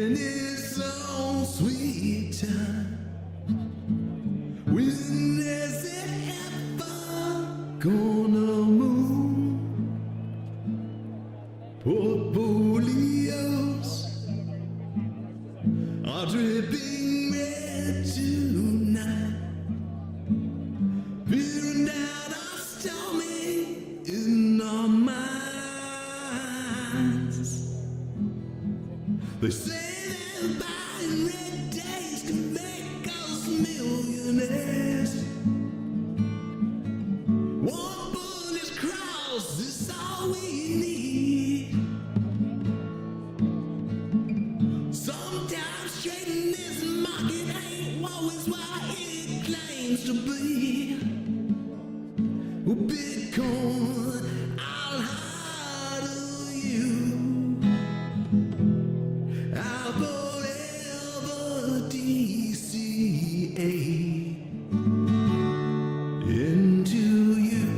in its own sweet time. When is it ever gonna move? Portfolios are dripping red tonight. Peering down our stormy in our minds. They say that buying red days can make us millionaires. One bullet cross is all we need. Sometimes trading this market ain't always what it claims to be. Bitcoin, I'll harder you. I'll forever DCA into you.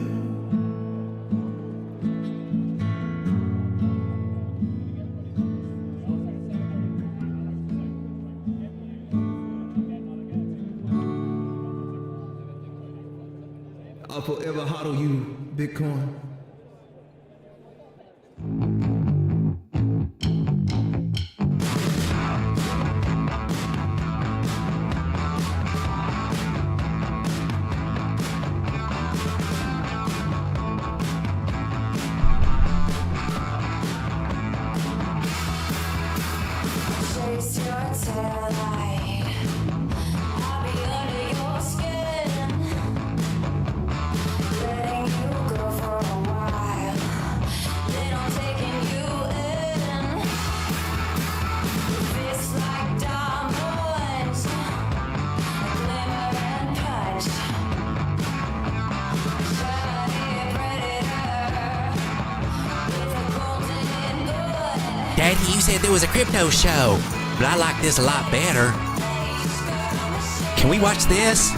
I'll forever hodl you, Bitcoin. Chase your tail light. I'll be under your skin. Letting you go for a while. Then I'm taking you in. Your face like diamonds, glimmer and punch. Shiny predator with a golden gun. Daddy, you said there was a crypto show, but I like this a lot better. Can we watch this?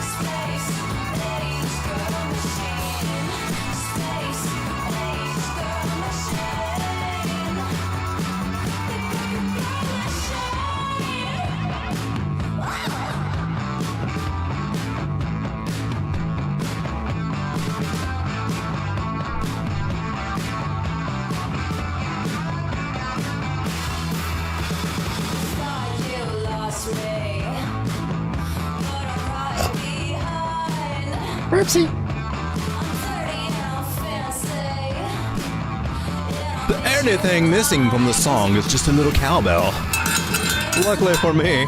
Thought you lost me, but I'm right behind. Oopsie. I'm dirty and I'm fancy. The only thing missing from the song is just a little cowbell. Luckily for me,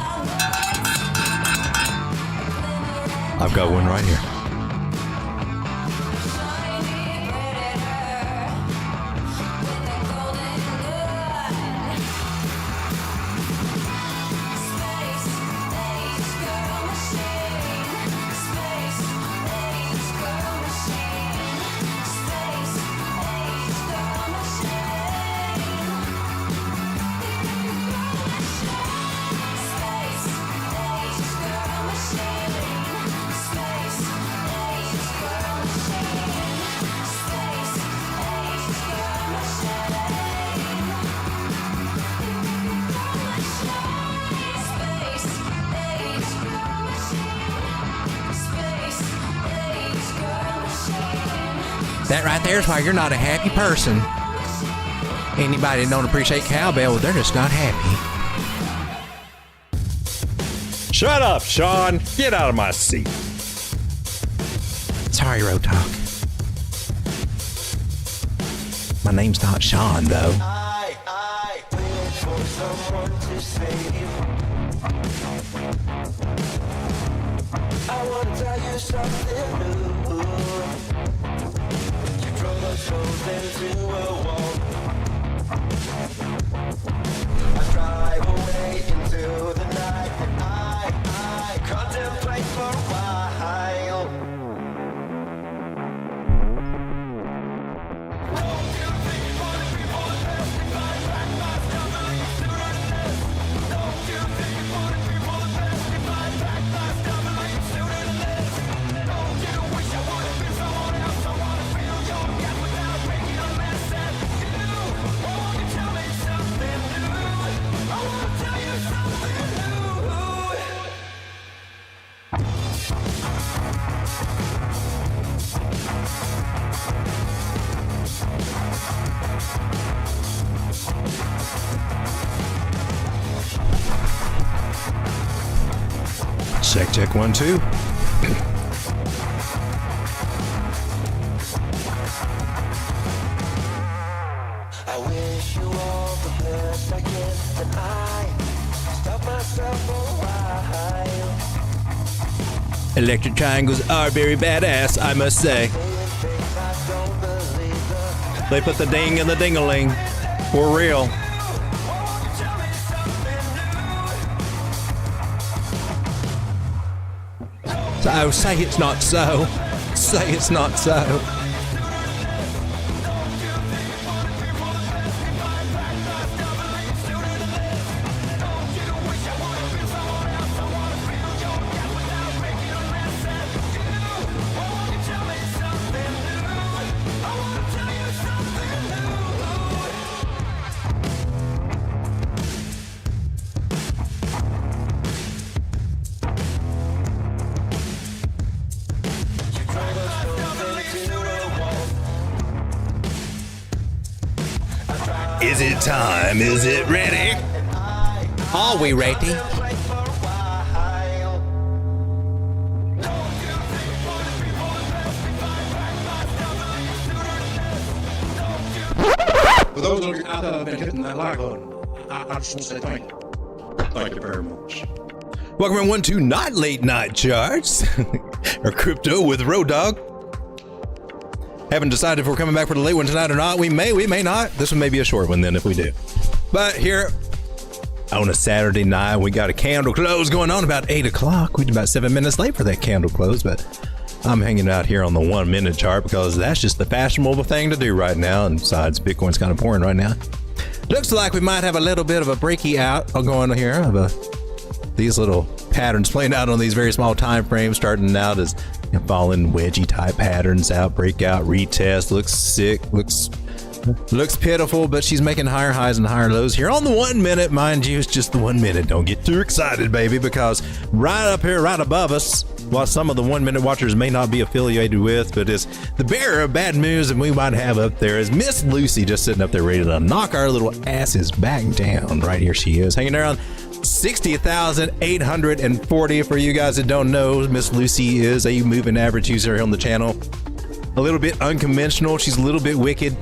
I've got one right here. That right there is why you're not a happy person. Anybody that don't appreciate cowbell, they're just not happy. Shut up, Sean. Get out of my seat. Sorry, Road Talk. My name's not Sean, though. I wait for someone to save. I want to tell you something new. You drove us both into a wall. I drive away into the night, and I contemplate for a while. Tell me something. Check 1 2. I wish you all the best I can, and I stop myself for a while. Electric triangles are very badass, I must say. Saying things I don't believe them. They put the ding in the ding-a-ling. For real. So say it's not so. Say it's not so. Is it time? Is it ready? Are we ready? For those of you out there that have been hitting that like button, I just want to say thank you. Thank you very much. Welcome everyone to Not Late Night Charts, or Crypto with Road Dogg. Haven't decided if we're coming back for the late one tonight or not. We may not. This one may be a short one then if we do. But here on a Saturday night, we got a candle close going on about 8 o'clock. We're about 7 minutes late for that candle close, but I'm hanging out here on the 1 minute chart because that's just the fashionable thing to do right now. And besides, Bitcoin's kind of pouring right now. Looks like we might have a little bit of a breaky out going on here of these little patterns playing out on these very small time frames, starting out as falling wedgie type patterns out, breakout, retest, looks sick, looks pitiful, but she's making higher highs and higher lows here on the 1 minute. Mind you, it's just the 1 minute. Don't get too excited, baby, because right up here, right above us, while some of the 1 minute watchers may not be affiliated with, but is the bearer of bad news and we might have up there is Miss Lucy, just sitting up there ready to knock our little asses back down. Right here she is, hanging around 60,840. For you guys that don't know, Miss Lucy is a moving average user here on the channel. A little bit unconventional. She's a little bit wicked.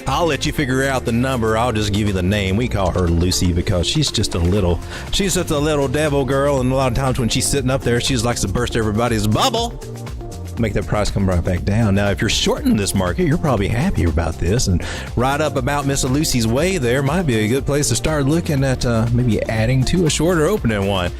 I'll let you figure out the number. I'll just give you the name. We call her Lucy because she's just a little devil girl. And a lot of times when she's sitting up there, she just likes to burst everybody's bubble, make that price come right back down. Now, if you're shorting this market, you're probably happy about this. And right up about Miss Lucy's way there might be a good place to start looking at maybe adding to a shorter opening one.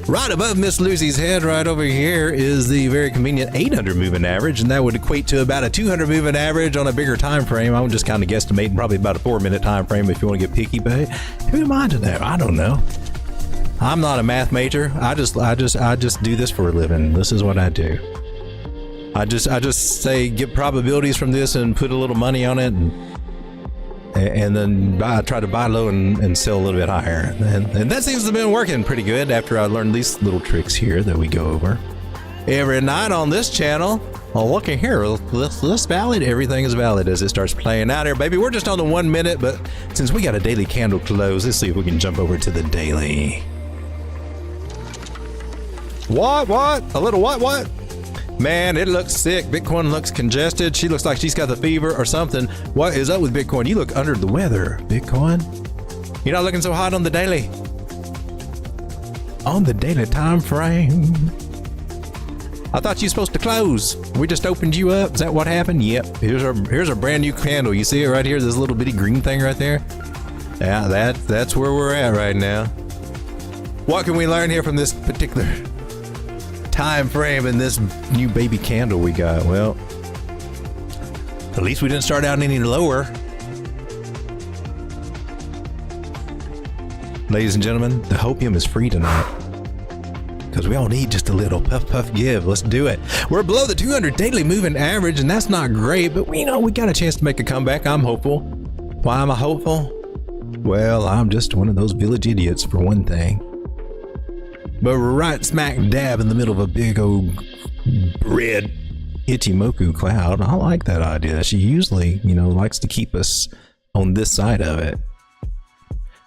Right above Miss Lucy's head, right over here, is the very convenient 800 moving average, and that would equate to about a 200 moving average on a bigger time frame. I'm just kind of guesstimating probably about a 4 minute time frame if you want to get picky, but who am I to know? I don't know. I'm not a math major. I just do this for a living. This is what I do. I just say get probabilities from this and put a little money on it, and then I try to buy low and sell a little bit higher. And that seems to have been working pretty good after I learned these little tricks here that we go over every night on this channel. Well, look at here, this valid. Everything is valid as it starts playing out here, baby. We're just on the 1 minute, but since we got a daily candle close, let's see if we can jump over to the daily. What? A little what? Man, it looks sick. Bitcoin looks congested. She looks like she's got the fever or something. What is up with Bitcoin? You look under the weather, Bitcoin. You're not looking so hot on the daily. On the daily time frame. I thought you were supposed to close. We just opened you up. Is that what happened? Yep. Here's our brand new candle. You see it right here? This little bitty green thing right there? Yeah, that's where we're at right now. What can we learn here from this particular time frame and this new baby candle we got? Well, at least we didn't start out any lower. Ladies and gentlemen, the hopium is free tonight because we all need just a little puff give. Let's do it. We're below the 200 daily moving average, and that's not great, but we got a chance to make a comeback. I'm hopeful. Why am I hopeful? Well, I'm just one of those village idiots for one thing. But we're right smack dab in the middle of a big old red Ichimoku cloud. I like that idea. She usually, likes to keep us on this side of it.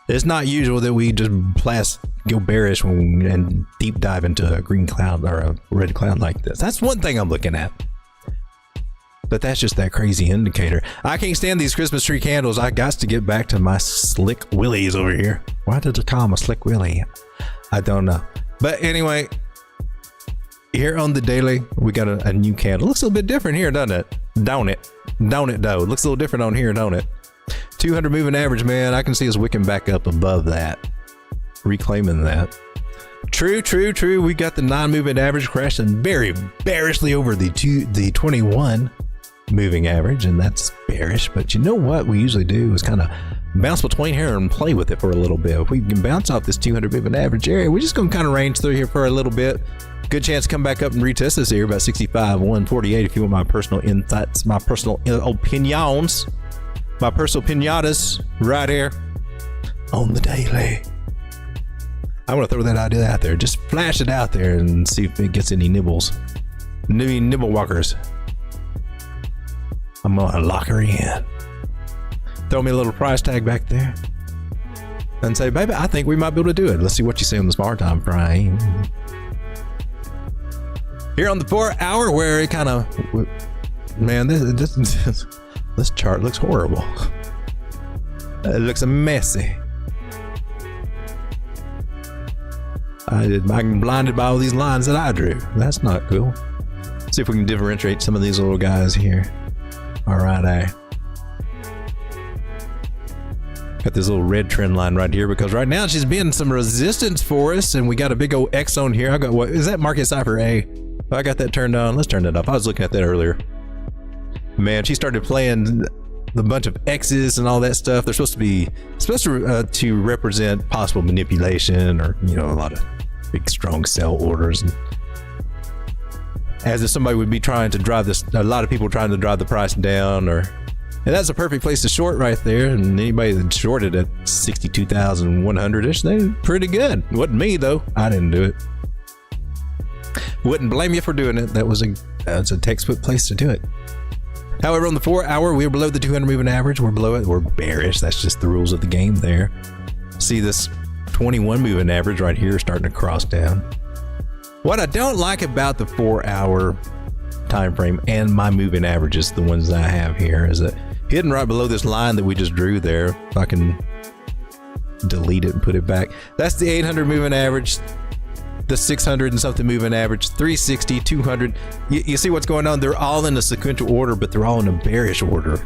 It's not usual that we just go bearish and deep dive into a green cloud or a red cloud like this. That's one thing I'm looking at. But that's just that crazy indicator. I can't stand these Christmas tree candles. I got to get back to my slick willies over here. Why did they call them a slick willy? I don't know. But anyway, here on the daily, we got a new candle. Looks a little bit different here, doesn't it? Don't it? Don't it, though? Looks a little different on here, don't it? 200 moving average, man. I can see us wicking back up above that. Reclaiming that. True. We got the non-moving average crashing very bearishly over the 21 moving average, and that's bearish. But you know what we usually do is kind of bounce between here and play with it for a little bit. If we can bounce off this 200 moving average area, we're just going to kind of range through here for a little bit. Good chance to come back up and retest this here about 65, 148 if you want my personal insights, my personal opinions, my personal pinatas right here on the daily. I want to throw that idea out there. Just flash it out there and see if it gets any nibbles. Nibble walkers. I'm gonna lock her in. Throw me a little price tag back there. And say, baby, I think we might be able to do it. Let's see what you say on the smart time frame. Here on the 4 hour where it kind of, man, this chart looks horrible. It looks messy. I'm blinded by all these lines that I drew. That's not cool. See if we can differentiate some of these little guys here. All right, got this little red trend line right here because right now she's being some resistance for us, and we got a big old X on here. I got, what is that, market cipher A? I got that turned on. Let's turn it off. I was looking at that earlier. Man, she started playing the bunch of X's and all that stuff. They're supposed to represent possible manipulation, or a lot of big strong sell orders, and as if somebody would be trying to drive this, a lot of people trying to drive the price down, and that's a perfect place to short right there. And anybody that shorted at 62,100-ish, they did pretty good. Wasn't me though. I didn't do it. Wouldn't blame you for doing it. That's a textbook place to do it. However, on the 4 hour, we're below the 200 moving average. We're below it. We're bearish. That's just the rules of the game there. See this 21 moving average right here starting to cross down. What I don't like about the 4 hour time frame and my moving averages, the ones that I have here, is that hidden right below this line that we just drew there. If I can delete it and put it back, that's the 800 moving average, the 600 and something moving average, 360, 200. You see what's going on? They're all in a sequential order, but they're all in a bearish order,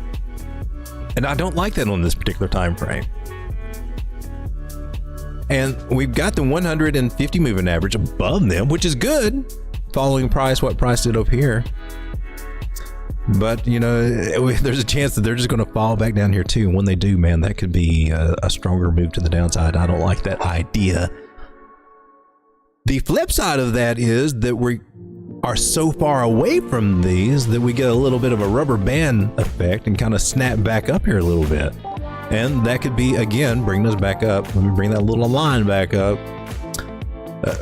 and I don't like that on this particular time frame. And we've got the 150 moving average above them, which is good, following what price did up here. But there's a chance that they're just going to fall back down here too. And when they do, man, that could be a stronger move to the downside. I don't like that idea. The flip side of that is that we are so far away from these that we get a little bit of a rubber band effect and kind of snap back up here a little bit. And that could be, again, bringing us back up. Let me bring that little line back up.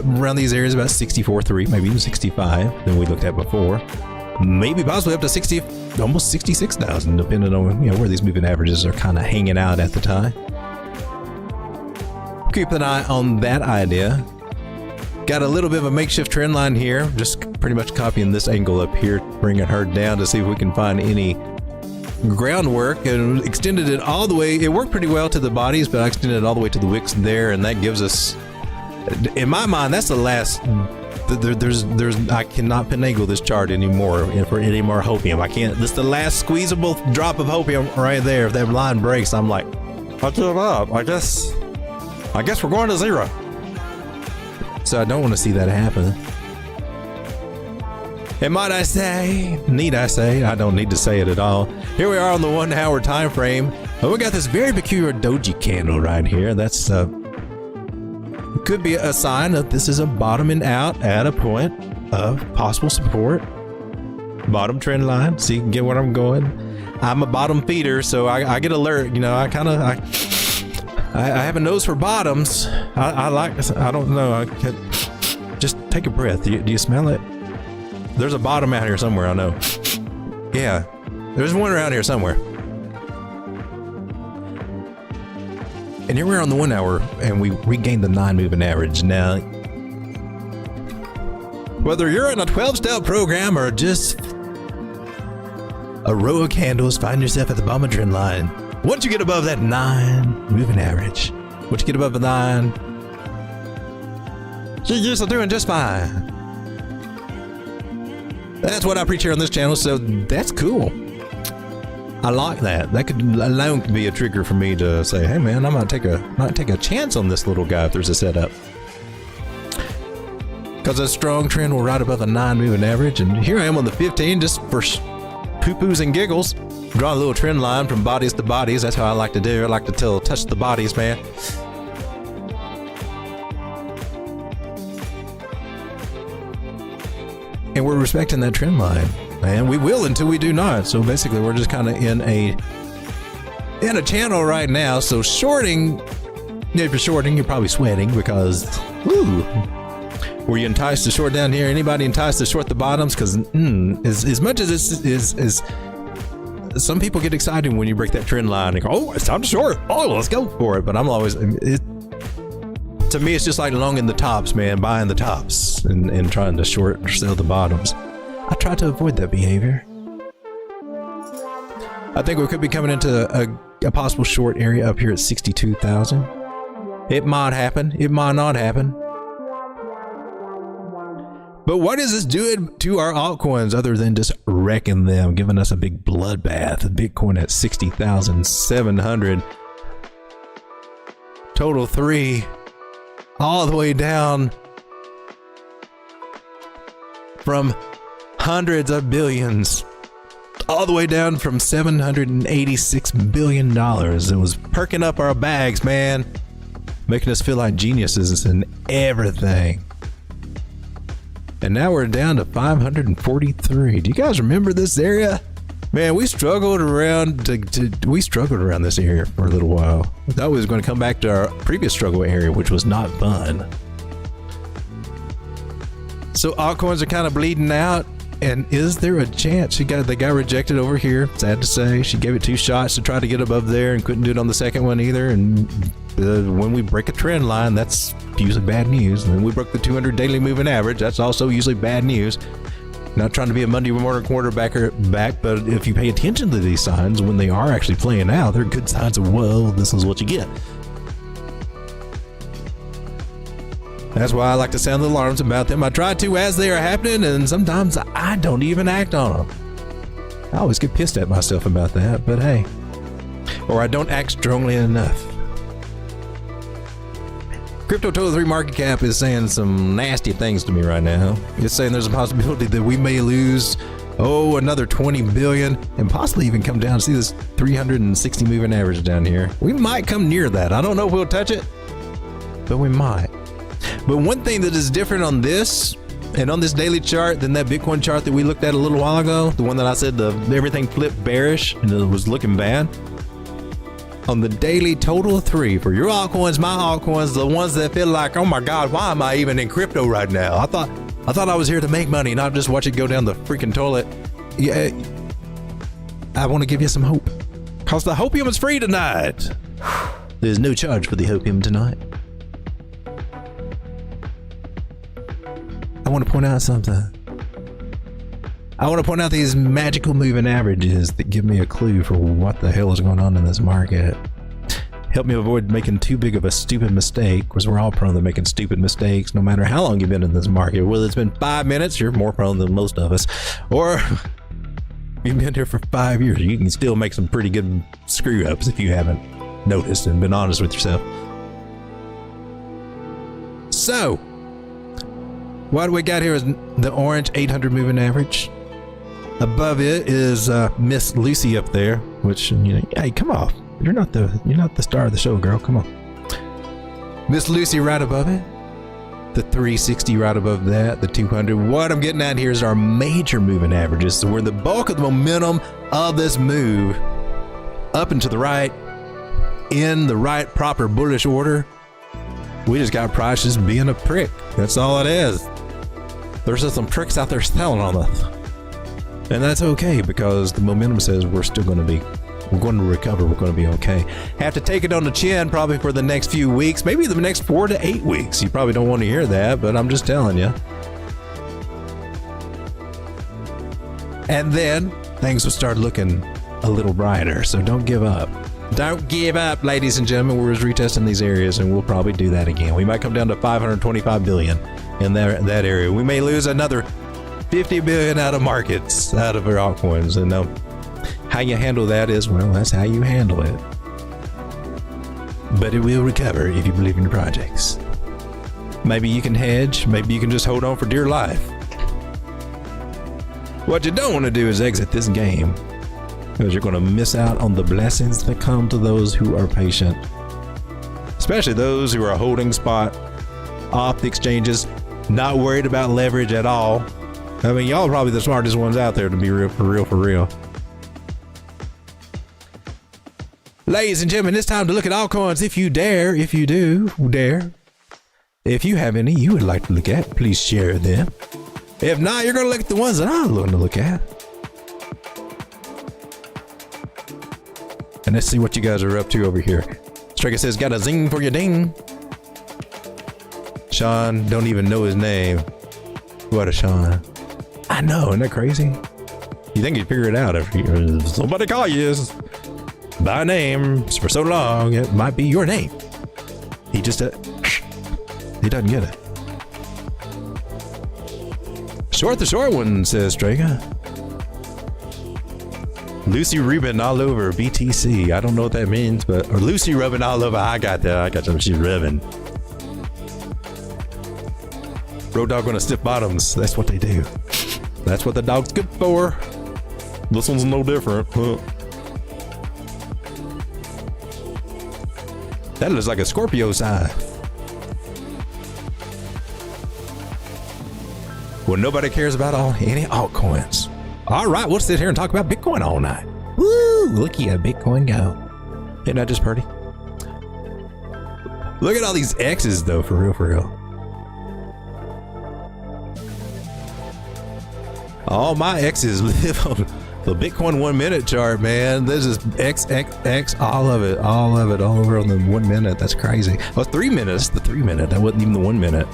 Around these areas, about 64.3, maybe even 65 than we looked at before. Maybe possibly up to 60, almost 66,000, depending on where these moving averages are kind of hanging out at the time. Keep an eye on that idea. Got a little bit of a makeshift trend line here. Just pretty much copying this angle up here, bringing her down to see if we can find any groundwork, and extended it all the way. It worked pretty well to the bodies, but I extended it all the way to the wicks there, and that gives us, in my mind, that's the last. I cannot finagle this chart anymore for any more hopium. I can't. This is the last squeezable drop of hopium right there. If that line breaks, I'm like, I give up. I guess we're going to zero. So I don't want to see that happen. And might I say, need I say, I don't need to say it at all. Here we are on the 1 hour time frame. We got this very peculiar doji candle right here. That's could be a sign that this is a bottoming out at a point of possible support. Bottom trend line. See, you can get where I'm going. I'm a bottom feeder, so I get alert. I have a nose for bottoms. I don't know. Just take a breath. Do you smell it? There's a bottom out here somewhere, I know. Yeah, there's one around here somewhere. And here we're on the 1 hour, and we regained the 9 moving average. Now, whether you're in a 12-step program or just a row of candles, find yourself at the bottom of the trend line. Once you get above that 9 moving average, once you get above the 9, you're usually doing just fine. That's what I preach here on this channel, so that's cool. I like that. That could alone be a trigger for me to say, hey man, I might take a chance on this little guy if there's a setup. Because a strong trend will ride above the 9 moving average, and here I am on the 15 just for poo-poos and giggles. Draw a little trend line from bodies to bodies. That's how I like to do. I like to touch the bodies, man. And we're respecting that trend line, and we will until we do not. So basically, we're just kind of in a channel right now. So shorting, if you're shorting, you're probably sweating because, woo. Were you enticed to short down here? Anybody enticed to short the bottoms? Because as much as this is, some people get excited when you break that trend line and go, oh, it's time to short. Oh, let's go for it. But I'm always, to me, it's just like longing the tops, man, buying the tops and trying to short or sell the bottoms. I try to avoid that behavior. I think we could be coming into a possible short area up here at 62,000. It might happen. It might not happen. But what is this doing to our altcoins other than just wrecking them, giving us a big bloodbath? Bitcoin at 60,700. Total 3. All the way down from hundreds of billions. All the way down from $786 billion. It was perking up our bags, man. Making us feel like geniuses and everything. And now we're down to 543. Do you guys remember this area? Man, we struggled around this area for a little while. I thought we was going to come back to our previous struggle area, which was not fun. So altcoins are kind of bleeding out. And is there a chance they got rejected over here? Sad to say. She gave it 2 shots to try to get above there and couldn't do it on the second one either. And when we break a trend line, that's usually bad news. And then we broke the 200 daily moving average. That's also usually bad news. Not trying to be a Monday morning quarterback, but if you pay attention to these signs when they are actually playing out, they're good signs of, whoa, this is what you get. That's why I like to sound the alarms about them. I try to as they are happening, and sometimes I don't even act on them. I always get pissed at myself about that, but hey. Or I don't act strongly enough. Crypto Total 3 market cap is saying some nasty things to me right now. It's saying there's a possibility that we may lose, another 20 billion and possibly even come down. See this 360 moving average down here? We might come near that. I don't know if we'll touch it, but we might. But one thing that is different on this and on this daily chart than that Bitcoin chart that we looked at a little while ago, the one that I said everything flipped bearish and it was looking bad. On the daily total 3 for your altcoins, my altcoins, the ones that feel like, oh my God, why am I even in crypto right now? I thought I was here to make money, not just watch it go down the freaking toilet. Yeah, I want to give you some hope. Cause the hopium is free tonight. There's no charge for the hopium tonight. I want to point out something. I want to point out these magical moving averages that give me a clue for what the hell is going on in this market. Help me avoid making too big of a stupid mistake, because we're all prone to making stupid mistakes no matter how long you've been in this market. Whether it's been 5 minutes, you're more prone than most of us, or you've been here for 5 years. You can still make some pretty good screw ups if you haven't noticed and been honest with yourself. So what we got here is the orange 800 moving average. Above it is Miss Lucy up there, which, hey, come on. You're not the star of the show, girl. Come on. Miss Lucy right above it. The 360 right above that, the 200. What I'm getting at here is our major moving averages. So we're the bulk of the momentum of this move up and to the right in the right proper bullish order. We just got prices being a prick. That's all it is. There's just some tricks out there selling on us. And that's okay, because the momentum says we're still going to be We're going to recover. We're going to be okay. Have to take it on the chin probably for the next few weeks, maybe the next 4 to 8 weeks. You probably don't want to hear that, but I'm just telling you. And then things will start looking a little brighter, so don't give up. Don't give up, ladies and gentlemen. We're just retesting these areas, and we'll probably do that again. We might come down to 525 billion in that area. We may lose another 50 billion out of markets, out of our altcoins. And how you handle that is, well, that's how you handle it. But it will recover if you believe in your projects. Maybe you can hedge. Maybe you can just hold on for dear life. What you don't want to do is exit this game, because you're going to miss out on the blessings that come to those who are patient, especially those who are holding spot off the exchanges, not worried about leverage at all. I mean, y'all are probably the smartest ones out there, to be real, for real. Ladies and gentlemen, it's time to look at altcoins. If you dare, if you do dare, if you have any you would like to look at, please share them. If not, you're going to look at the ones that I'm going to look at. And let's see what you guys are up to over here. Striker says, got a zing for your ding. Sean, don't even know his name. What a Sean. I know, isn't that crazy? You think you'd figure it out if somebody call you by name for so long, it might be your name. He just, he doesn't get it. Short the short one, says Striker. Lucy rubbing all over BTC. I don't know what that means, but or Lucy rubbing all over. I got that. I got some. She's rubbing. Road dog on a stiff bottoms. That's what they do. That's what the dog's good for. This one's no different. Huh. That looks like a Scorpio sign. Well, nobody cares about any altcoins. All right, we'll sit here and talk about Bitcoin all night. Woo! Looky at Bitcoin go. Isn't that just pretty? Look at all these X's, though, for real. All my X's live on the Bitcoin 1 minute chart, man. This is XXX, all of it, all over on the 1 minute. That's crazy. Oh, 3 minutes, the 3 minute. That wasn't even the 1 minute.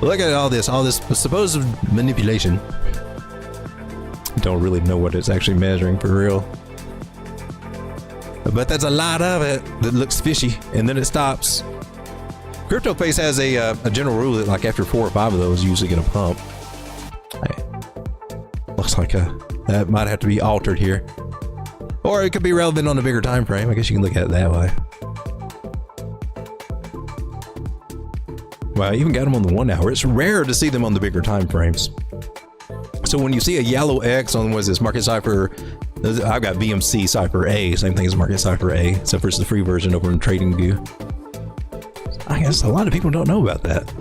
Look at all this supposed manipulation. Don't really know what it's actually measuring for real. But that's a lot of it that looks fishy, and then it stops. CryptoPace has a general rule that like after 4 or 5 of those, you usually get a pump. Hey, looks like that might have to be altered here. Or it could be relevant on a bigger time frame. I guess you can look at it that way. Wow, I even got them on the 1 hour. It's rare to see them on the bigger time frames. So when you see a yellow X on, what is this, Market Cipher, I've got BMC Cipher A, same thing as Market Cipher A, except for it's the free version over in TradingView. I guess a lot of people don't know about that.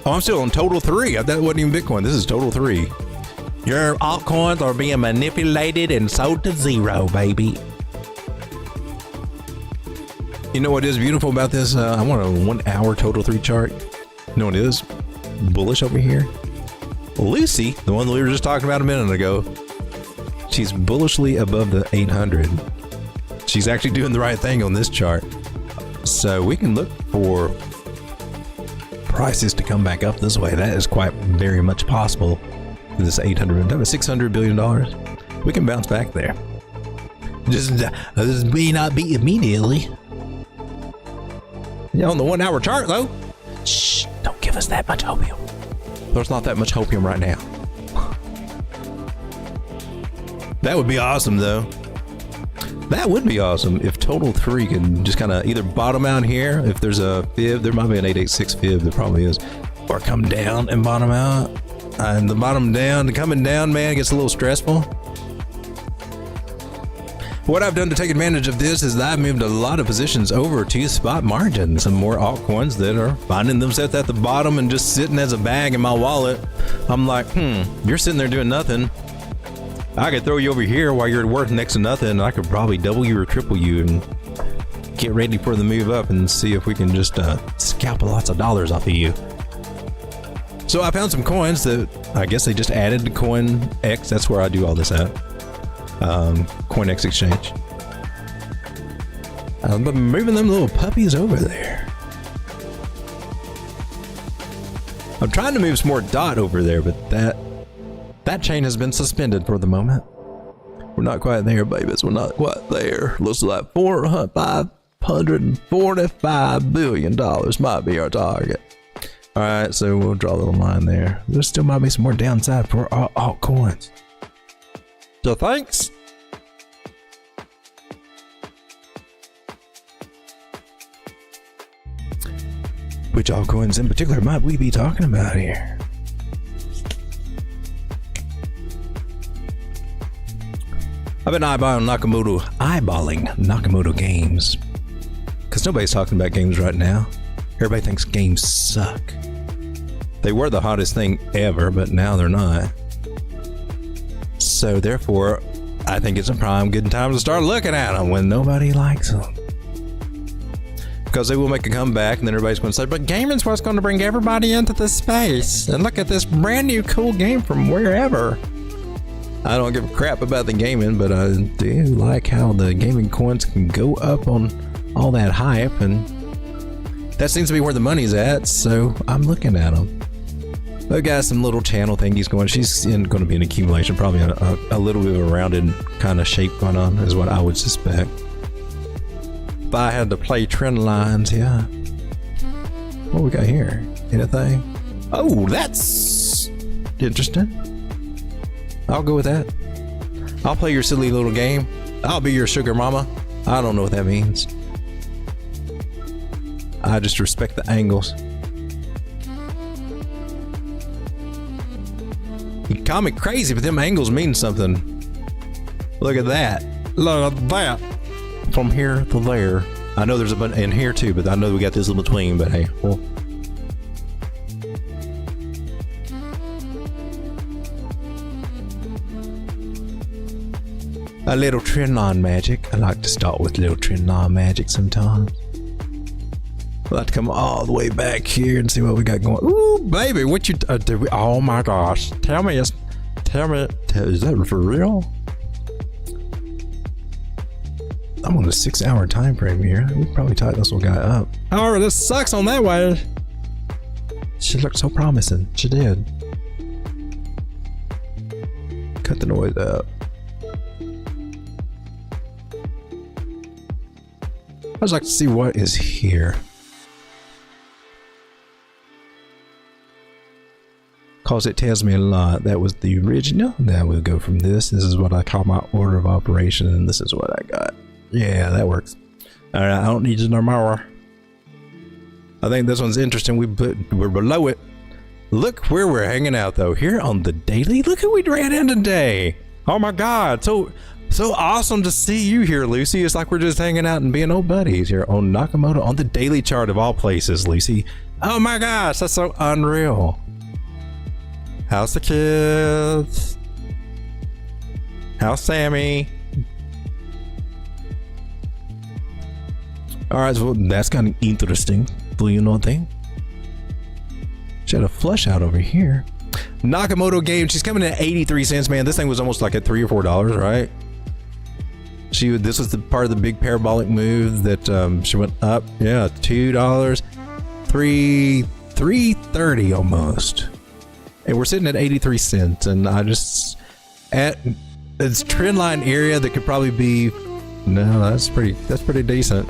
Oh, I'm still on total 3. That wasn't even Bitcoin. This is total 3. Your altcoins are being manipulated and sold to zero, baby. You know what is beautiful about this? I want a 1 hour total 3 chart. You know what it is? Bullish over here. Lucy, the one that we were just talking about a minute ago, she's bullishly above the 800. She's actually doing the right thing on this chart. So we can look for prices to come back up this way. That is quite very much possible. This $600 billion. We can bounce back there. Just may not be immediately. On the 1 hour chart, though. Shh, don't give us that much opium. There's not that much opium right now. That would be awesome, though. That would be awesome if total 3 can just kind of either bottom out here. If there's a fib, there might be an 886 fib. There probably is. Or come down and bottom out. And the bottom down, the coming down, man, gets a little stressful. What I've done to take advantage of this is that I've moved a lot of positions over to spot margin. Some more altcoins that are finding themselves at the bottom and just sitting as a bag in my wallet. I'm like, you're sitting there doing nothing. I could throw you over here while you're worth next to nothing. I could probably double you or triple you and get ready for the move up and see if we can just scalp lots of dollars off of you. So I found some coins that I guess they just added to CoinEx. That's where I do all this at. CoinEx Exchange. I'm moving them little puppies over there. I'm trying to move some more DOT over there, but that chain has been suspended for the moment. We're not quite there, babies. We're not quite there. Looks like $545 billion might be our target. All right, so we'll draw a little line there. There still might be some more downside for our altcoins. So thanks. Which altcoins in particular might we be talking about here? I've been eyeballing Nakamoto games. Because nobody's talking about games right now. Everybody thinks games suck. They were the hottest thing ever, but now they're not. So therefore, I think it's a prime good time to start looking at them when nobody likes them. Because they will make a comeback, and then everybody's going to say, but gaming's what's going to bring everybody into this space. And look at this brand new cool game from wherever. I don't give a crap about the gaming, but I do like how the gaming coins can go up on all that hype, and that seems to be where the money's at, so I'm looking at them. I've got some little channel thingies going. She's going to be an accumulation, probably a little bit of a rounded kind of shape going on, is what I would suspect. If I had to play trend lines, yeah. What we got here? Anything? Oh, that's interesting. I'll go with that. I'll play your silly little game. I'll be your sugar mama. I don't know what that means. I just respect the angles. You call me crazy, but them angles mean something. Look at that. Look at that. From here to there. I know there's a button in here too, but I know we got this in between, but hey. Well. A little trend line magic. I like to start with little trend line magic sometimes. We'll have to come all the way back here and see what we got going. Ooh, baby, what you do? Oh my gosh! Tell me, is that for real? I'm on a 6-hour time frame here. We probably tighten this little guy up. Oh, this sucks on that way. She looked so promising. She did. Cut the noise out. I'd just like to see what is here. Cause it tells me a lot. That was the original. Now we'll go from this. This is what I call my order of operation, and this is what I got. Yeah, that works. All right, I don't need no more. I think this one's interesting. We're below it. Look where we're hanging out though. Here on the daily. Look who we ran in today. Oh my God. So awesome to see you here, Lucy. It's like we're just hanging out and being old buddies here on Nakamoto on the daily chart of all places, Lucy. Oh my gosh, that's so unreal. How's the kids? How's Sammy? All right, so that's kind of interesting. Do you know what thing? She had a flush out over here. Nakamoto game. She's coming in at 83 cents, man. This thing was almost like at $3 or $4, right? This was the part of the big parabolic move that she went up. Yeah, $2, $3.30 almost. And we're sitting at 83 cents, and I just at it's trend line area that could probably be that's pretty decent.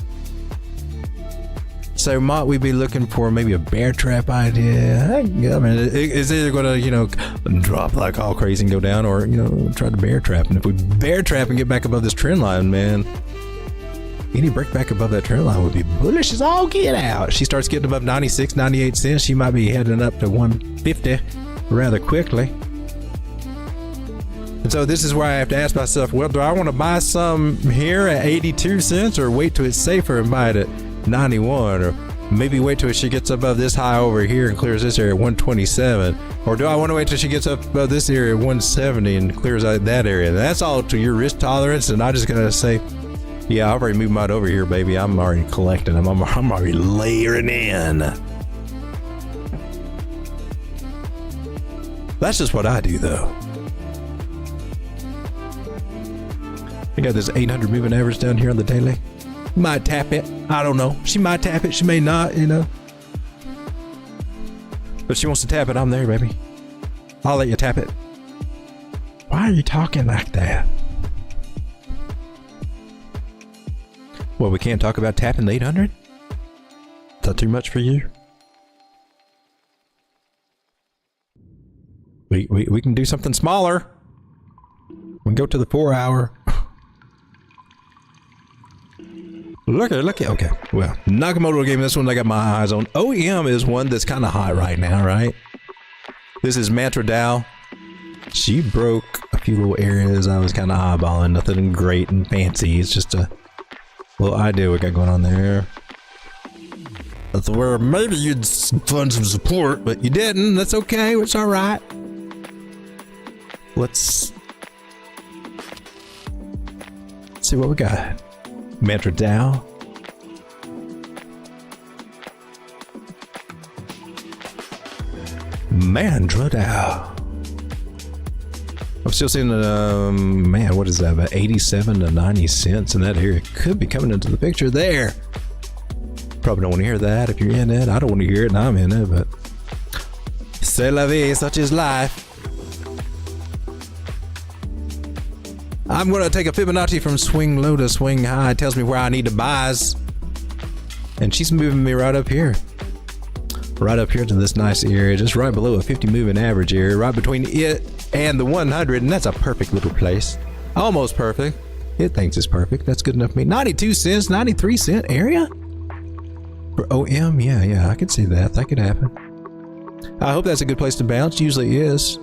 So might we be looking for maybe a bear trap idea? I mean, it's either going to drop like all crazy and go down, or try to bear trap. And if we bear trap and get back above this trend line, man, any break back above that trend line would be bullish as all get out. She starts getting above 96, 98 cents. She might be heading up to 150 rather quickly. And so this is where I have to ask myself, well, do I want to buy some here at 82 cents or wait till it's safer and buy it at 91, or maybe wait till she gets above this high over here and clears this area at 127, or do I want to wait till she gets up above this area at 170 and clears out that area? And that's all to your risk tolerance, and I just gotta say, yeah, I've already moved mine over here, baby. I'm already collecting them. I'm already layering in. That's just what I do, though. You got this 800 moving average down here on the daily. Might tap it. I don't know. She might tap it. She may not, you know. But she wants to tap it. I'm there, baby. I'll let you tap it. Why are you talking like that? Well, we can't talk about tapping the 800? Is that too much for you? We can do something smaller. We can go to the 4 hour. Look at, okay. Well, Nakamoto game, this one I got my eyes on. OEM is one that's kind of hot right now, right? This is Mantra DAO. She broke a few little areas I was kind of eyeballing. Nothing great and fancy. It's just a little idea we got going on there. That's where maybe you'd fund some support, but you didn't. That's okay. It's all right. Let's see what we got. Mantra DAO. Mantra DAO. I'm still seeing, man, what is that? About 87 to 90 cents in that area. Could be coming into the picture there. Probably don't want to hear that if you're in it. I don't want to hear it and I'm in it, but c'est la vie, such is life. I'm going to take a Fibonacci from swing low to swing high. It tells me where I need to buys. And she's moving me right up here. Right up here to this nice area, just right below a 50 moving average area, right between it and the 100, and that's a perfect little place. Almost perfect. It thinks it's perfect. That's good enough for me. 92 cents, 93 cent area? For OM? Yeah, I could see that. That could happen. I hope that's a good place to bounce. Usually is.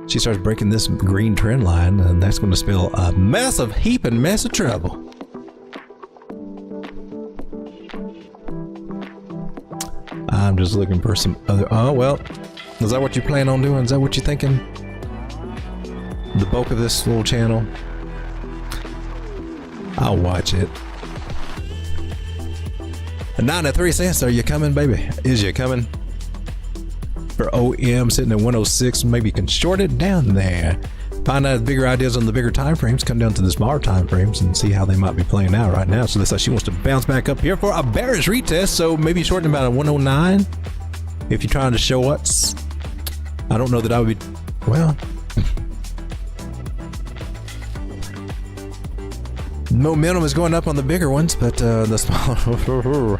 She starts breaking this green trend line, and that's going to spell a massive heaping mess of trouble. I'm just looking for some other... Oh, well. Is that what you plan on doing? Is that what you're thinking? The bulk of this little channel? I'll watch it. 93 cents. Are you coming, baby? Is you coming? For OM sitting at 106, maybe you can short it down there. Find out bigger ideas on the bigger time frames, come down to the smaller time frames and see how they might be playing out right now. So looks like she wants to bounce back up here for a bearish retest, so maybe shorting about a 109 if you're trying to show what's... I don't know that I would be... Well... Momentum is going up on the bigger ones, but the smaller...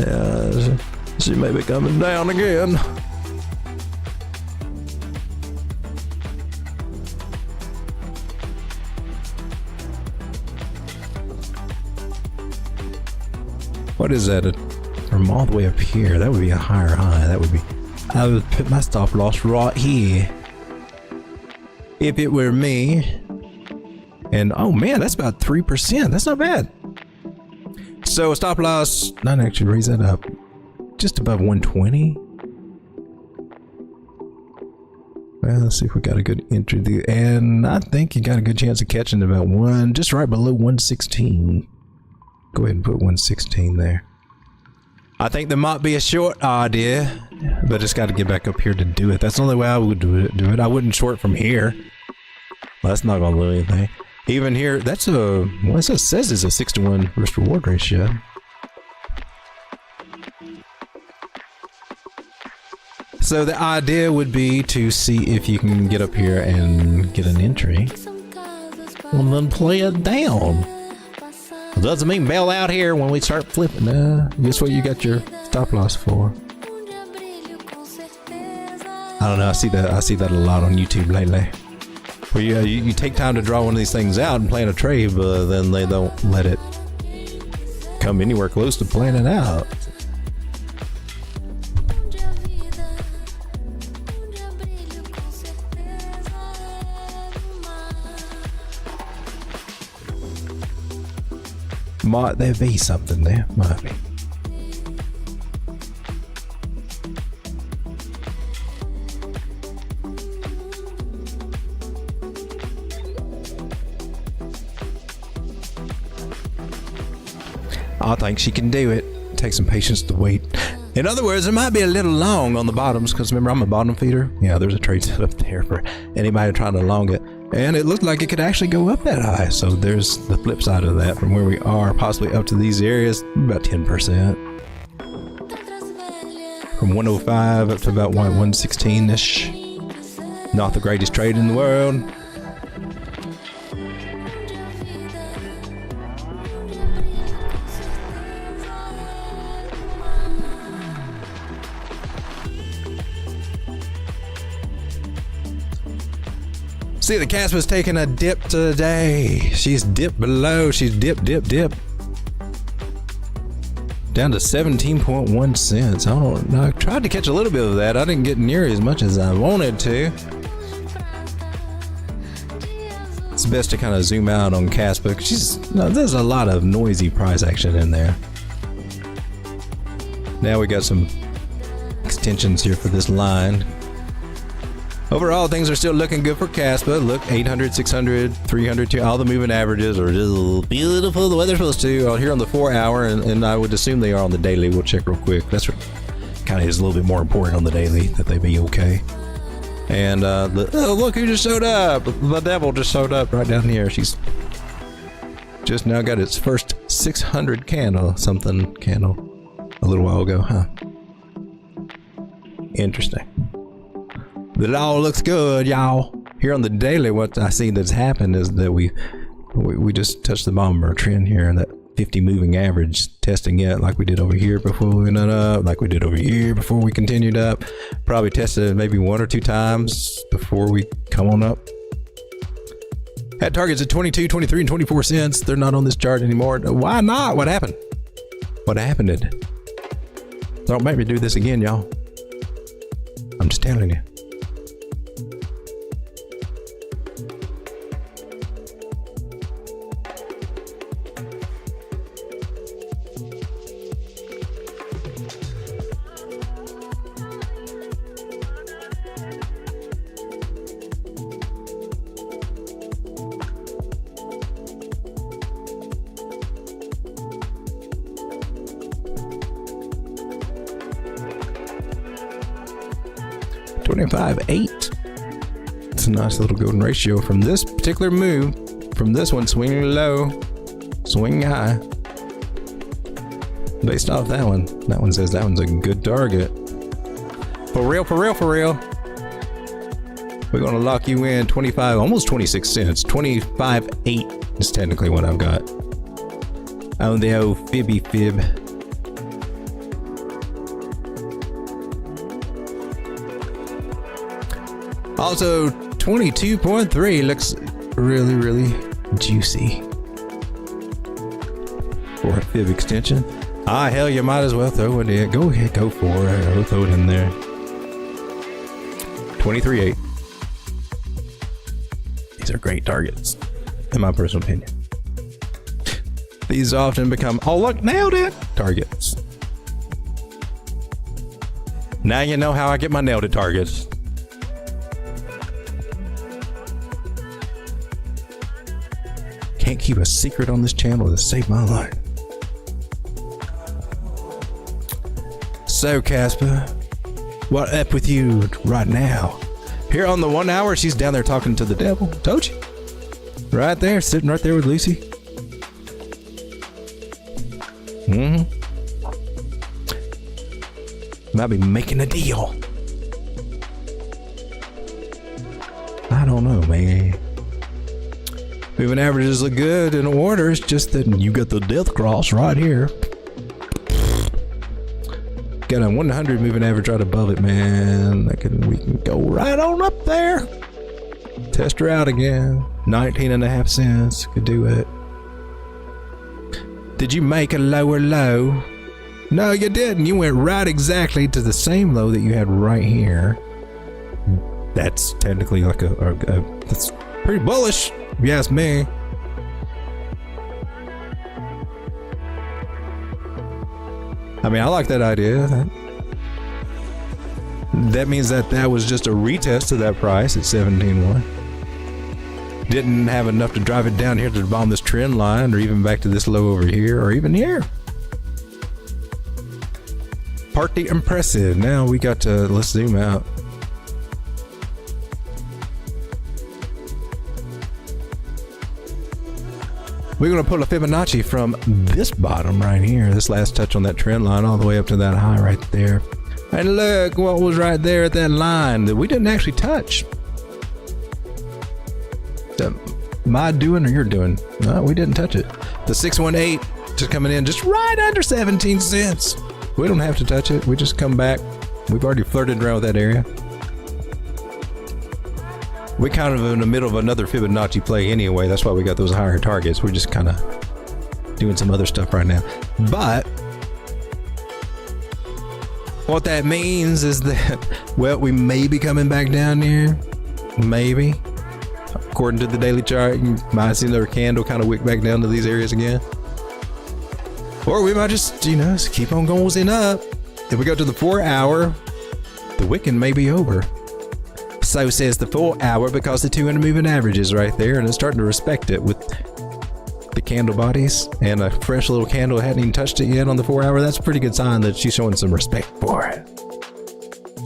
yeah, she may be coming down again. What is that? From all the way up here, that would be a higher high. That would be... I would put my stop loss right here if it were me. And oh man, that's about 3%. That's not bad. So stop loss, not actually raise that up, just above 120. Well, let's see if we got a good entry there. And I think you got a good chance of catching about just right below 116. Go ahead and put 116 there. I think there might be a short idea, but it's got to get back up here to do it. That's the only way I would do it. I wouldn't short from here. Well, that's not going to do anything. Even here, that's a... Well, it says it's a 6-to-1 risk reward ratio. So the idea would be to see if you can get up here and get an entry. And then play it down. Doesn't mean bail out here when we start flipping. Guess what you got your stop loss for? I don't know. I see that a lot on YouTube lately. Where you take time to draw one of these things out and plan a trade, but then they don't let it come anywhere close to planning out. Might there be something there? Might be. I think she can do it. Take some patience to wait. In other words, it might be a little long on the bottoms because remember, I'm a bottom feeder. Yeah, there's a trade set up there for anybody trying to long it. And it looked like it could actually go up that high. So there's the flip side of that from where we are, possibly up to these areas, about 10%. From 105 up to about 116-ish. Not the greatest trade in the world. See, the Caspa's taking a dip today. She's dipped below. She's dip. Down to 17.1 cents. I don't know. I tried to catch a little bit of that. I didn't get near as much as I wanted to. It's best to kind of zoom out on Caspa. There's a lot of noisy price action in there. Now we got some extensions here for this line. Overall, things are still looking good for Caspa. Look, 800, 600, 300, all the moving averages are just beautiful. The weather's supposed to here on the 4 hour, and I would assume they are on the daily. We'll check real quick. That's what kind of is a little bit more important on the daily, that they be okay. And look who just showed up. The devil just showed up right down here. She's just now got its first 600 candle a little while ago, huh? Interesting. But it all looks good, y'all. Here on the daily, what I see that's happened is that we just touched the bottom of our trend here, and that 50 moving average, testing it like we did over here before we went up, like we did over here before we continued up. Probably tested maybe 1 or 2 times before we come on up. Had targets at 22, 23, and 24 cents. They're not on this chart anymore. Why not? What happened? What happened? Don't make me do this again, y'all. I'm just telling you. $25.8. It's a nice little golden ratio from this particular move. From this one, swing low, swing high. Based off that one says that one's a good target. For real. We're gonna lock you in 25, almost 26 cents. 25.8 is technically what I've got on the old fibby fib. Also, 22.3 looks really juicy for a fib extension. Hell, you might as well throw it in. Go ahead, go for it. I'll throw it in there. 23.8. These are great targets, in my personal opinion. These often become, oh look, nailed it, targets. Now you know how I get my nailed it targets. Can't keep a secret on this channel to save my life. So Caspa, what up with you right now? Here on the 1 hour, she's down there talking to the devil. Told you. Right there, sitting right there with Lucy. Might be making a deal. I don't know, man. Moving averages look good in order. It's just that you got the death cross right here. Got a 100 moving average right above it, man. We can go right on up there. Test her out again. 19.5 cents. Could do it. Did you make a lower low? No, you didn't. You went right exactly to the same low that you had right here. That's technically like that's pretty bullish, if you ask me. I mean, I like that idea. That means that was just a retest of that price at 17.1. Didn't have enough to drive it down here to the bottom of this trend line, or even back to this low over here, or even here. Pretty impressive. Now we got to, let's zoom out. We're going to pull a Fibonacci from this bottom right here, this last touch on that trend line, all the way up to that high right there. And look what was right there at that line that we didn't actually touch. My doing or your doing? No, we didn't touch it. The 618 just coming in just right under 17 cents. We don't have to touch it. We just come back. We've already flirted around with that area. We're kind of in the middle of another Fibonacci play anyway. That's why we got those higher targets. We're just kind of doing some other stuff right now. But what that means is that, well, we may be coming back down here. Maybe. According to the daily chart, you might see another candle kind of wick back down to these areas again. Or we might just, you know, just keep on going up. If we go to the 4 hour, the wicking may be over. So says the 4 hour, because the 200 moving average is right there, and it's starting to respect it with the candle bodies, and a fresh little candle hadn't even touched it yet on the 4 hour. That's a pretty good sign that she's showing some respect for it.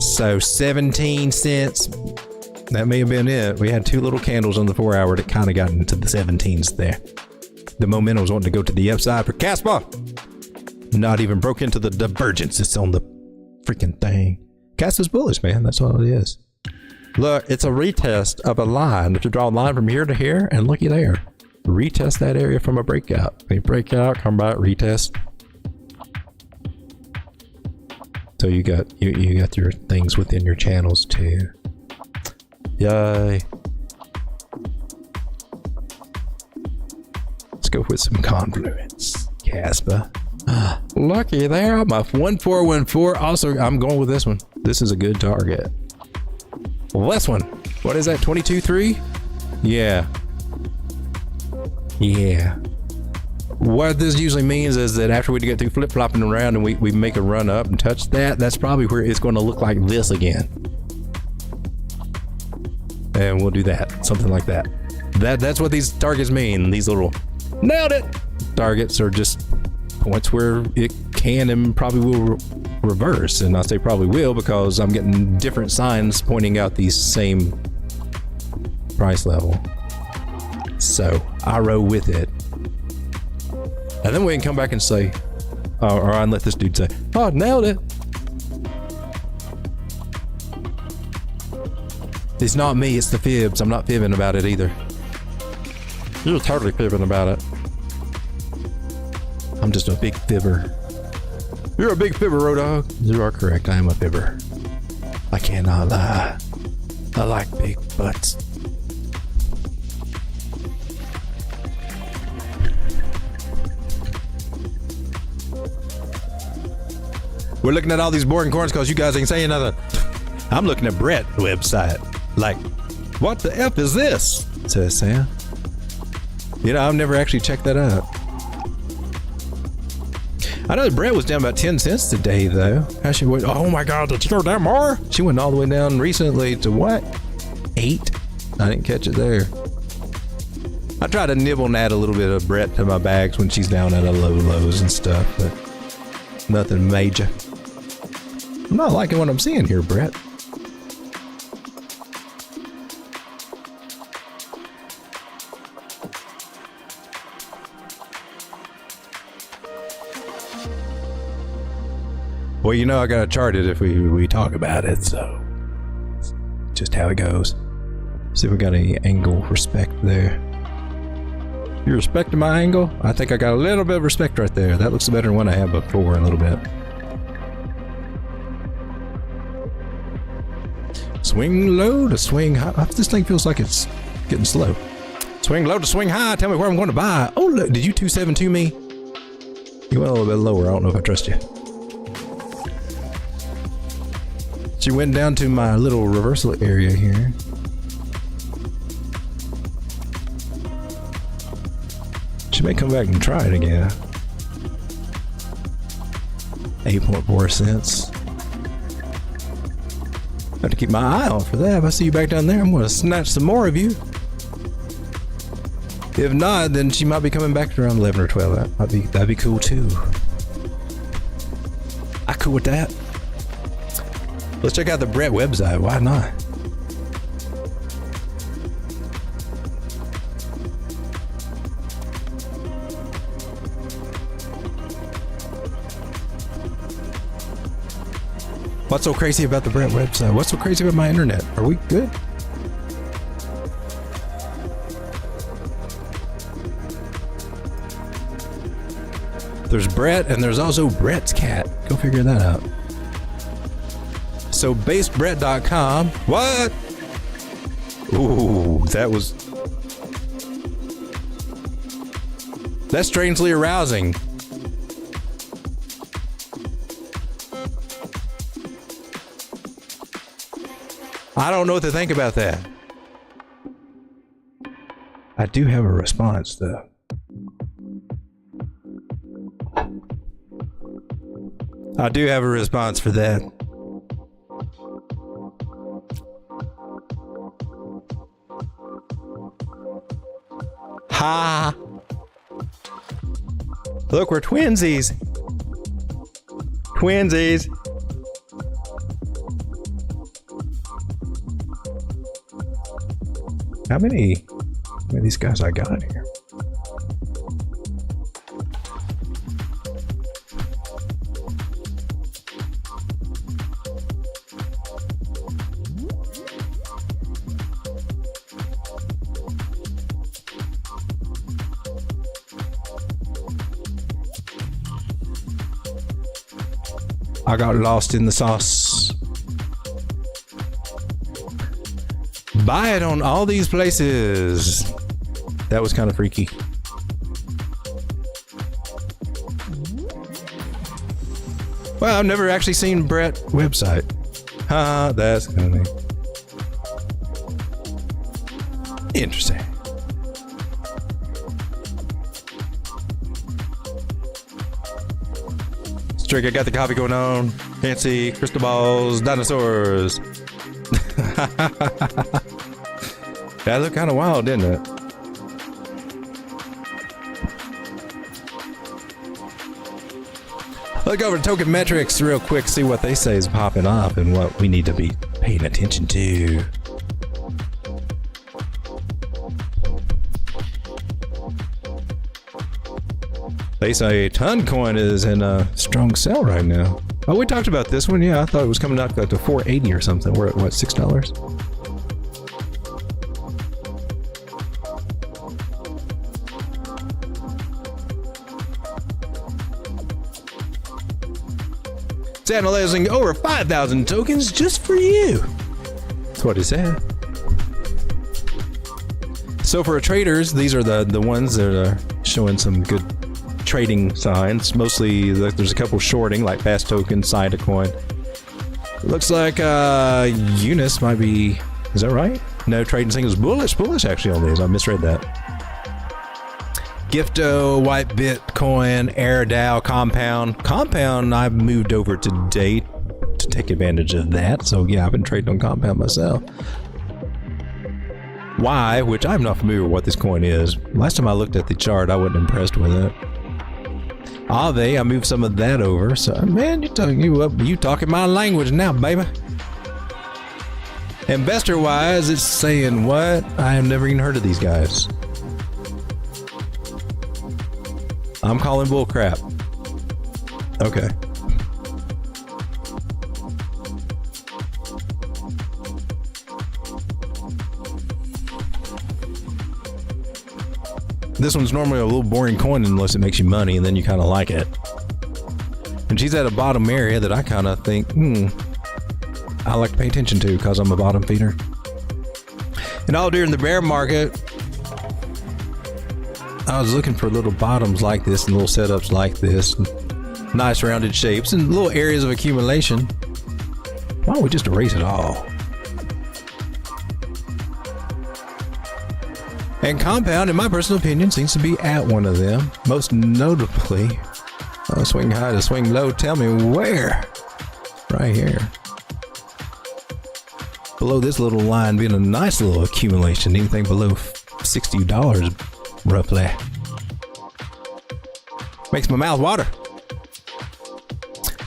So 17 cents, that may have been it. We had two little candles on the 4 hour that kind of got into the 17s there. The momentum's wanting to go to the upside for Casper. Not even broke into the divergence. It's on the freaking thing. Casper's bullish, man. That's all it is. Look, it's a retest of a line. If you draw a line from here to here, and looky there, retest that area from a breakout. They break out, come back, retest. So you got you got your things within your channels too. Yay! Let's go with some confluence, Casper. Lucky there. I'm a 1414. Also, I'm going with this one. This is a good target. Last one. What is that? 22.3? Yeah. Yeah. What this usually means is that after we get through flip-flopping around and we make a run up and touch that, that's probably where it's going to look like this again. And we'll do that. Something like that. That's what these targets mean. These little nailed it targets are just points where it can and probably will reverse. And I say probably will because I'm getting different signs pointing out these same price level. So I roll with it. And then we can come back and say, or I let this dude say, oh, nailed it. It's not me, it's the fibs. I'm not fibbing about it either. You're totally fibbing about it. I'm just a big fibber. You're a big fibber, Road Dog. You are correct. I am a fibber. I cannot lie. I like big butts. We're looking at all these boring coins because you guys ain't saying nothing. I'm looking at Brett's website. Like, what the F is this? Says Sam. You know, I've never actually checked that out. I know that Brett was down about 10 cents today, though. How she went, oh my God, did she go down more? She went all the way down recently to what? 8? I didn't catch it there. I try to nibble and add a little bit of Brett to my bags when she's down at a lows and stuff, but nothing major. I'm not liking what I'm seeing here, Brett. Well, you know I gotta chart it if we talk about it, so just how it goes. See if we got any angle respect there. You respecting my angle? I think I got a little bit of respect right there. That looks better than what I had before a little bit. Swing low to swing high. This thing feels like it's getting slow. Swing low to swing high. Tell me where I'm going to buy. Oh, look, did you 272 me? You went a little bit lower. I don't know if I trust you. She went down to my little reversal area here. She may come back and try it again. 8.4 cents. Have to keep my eye on for that. If I see you back down there, I'm going to snatch some more of you. If not, then she might be coming back around 11 or 12. That'd be cool too. I cool with that. Let's check out the Brett website. Why not? What's so crazy about the Brett website? What's so crazy about my internet? Are we good? There's Brett and there's also Brett's cat. Go figure that out. So basebrett.com. What? Ooh, that's strangely arousing. I don't know what to think about that. I do have a response though. I do have a response for that. Ha! Look, we're twinsies. Twinsies. How many of these guys I got here? I got lost in the sauce. Buy it on all these places. That was kind of freaky. Well, I've never actually seen Brett's website. Haha, that's funny. Interesting. Strick, I got the coffee going on. Fancy crystal balls, dinosaurs. That looked kind of wild, didn't it? Let's go over to Tokenmetrics real quick, see what they say is popping up and what we need to be paying attention to. They say Toncoin is in a strong sell right now. Oh, we talked about this one. Yeah, I thought it was coming out to 480 or something. We're at what, $6? It's analyzing over 5,000 tokens just for you. That's what it said. So for traders, these are the ones that are showing some good trading signs. Mostly there's a couple shorting like Fast Token, Coin. It looks like Eunice might be, is that right? No, trading signals bullish actually on these. I misread that. Gifto, White Bitcoin, AirDAO, Compound I've moved over today to take advantage of that. So yeah, I've been trading on Compound myself. Y, which I'm not familiar with what this coin is. Last time I looked at the chart, I wasn't impressed with it. Aave, I moved some of that over. So man, you talking my language now, baby. Investor wise, it's saying what? I have never even heard of these guys. I'm calling bull crap. Okay. This one's normally a little boring coin unless it makes you money, and then you kind of like it. And she's at a bottom area that I kind of think, I like to pay attention to because I'm a bottom feeder. And all during the bear market, I was looking for little bottoms like this and little setups like this. Nice rounded shapes and little areas of accumulation. Why don't we just erase it all? And Compound, in my personal opinion, seems to be at one of them. Most notably, swing high to swing low. Tell me where? Right here. Below this little line being a nice little accumulation. Anything below $60 roughly. Makes my mouth water.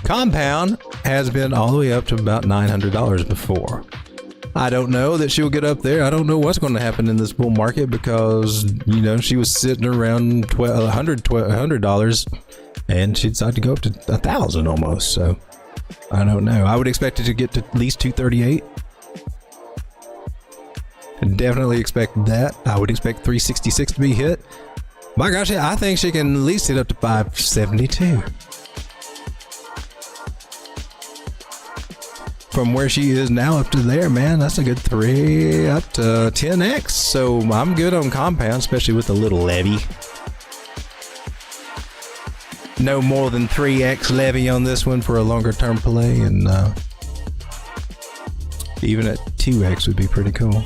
Compound has been all the way up to about $900 before. I don't know that she'll get up there. I don't know what's going to happen in this bull market because, you know, she was sitting around $100 and she decided to go up to 1,000 almost. So I don't know. I would expect it to get to at least 238. Definitely expect that. I would expect 366 to be hit. My gosh, I think she can at least hit up to 572. From where she is now up to there, man, that's a good 3 up to 10x. So I'm good on compound, especially with a little levy. No more than 3x levy on this one for a longer term play, and even at 2x would be pretty cool.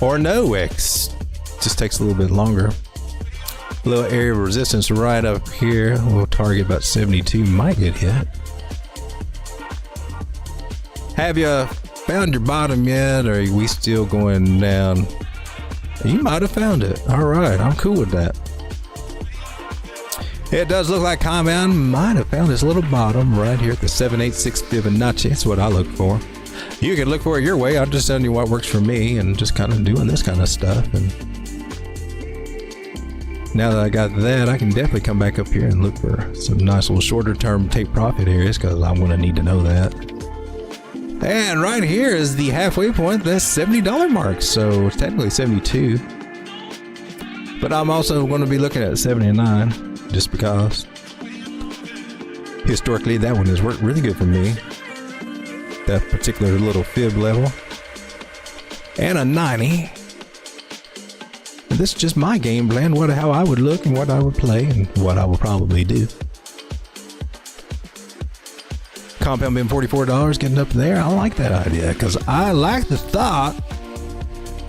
Or no x, just takes a little bit longer. A little area of resistance right up here. We'll target about 72, might get hit. Have you found your bottom yet, or are we still going down? You might have found it. All right, I'm cool with that. It does look like Compound might have found its little bottom right here at the 786 Fibonacci. That's what I look for. You can look for it your way. I'm just telling you what works for me and just kind of doing this kind of stuff. And now that I got that, I can definitely come back up here and look for some nice little shorter term take profit areas because I'm going to need to know that. And right here is the halfway point, that's $70 mark. So it's technically 72. But I'm also going to be looking at 79 just because historically that one has worked really good for me. That particular little fib level. And a 90. And this is just my game plan, how I would look and what I would play and what I would probably do. Compound being $44, getting up there. I like that idea because I like the thought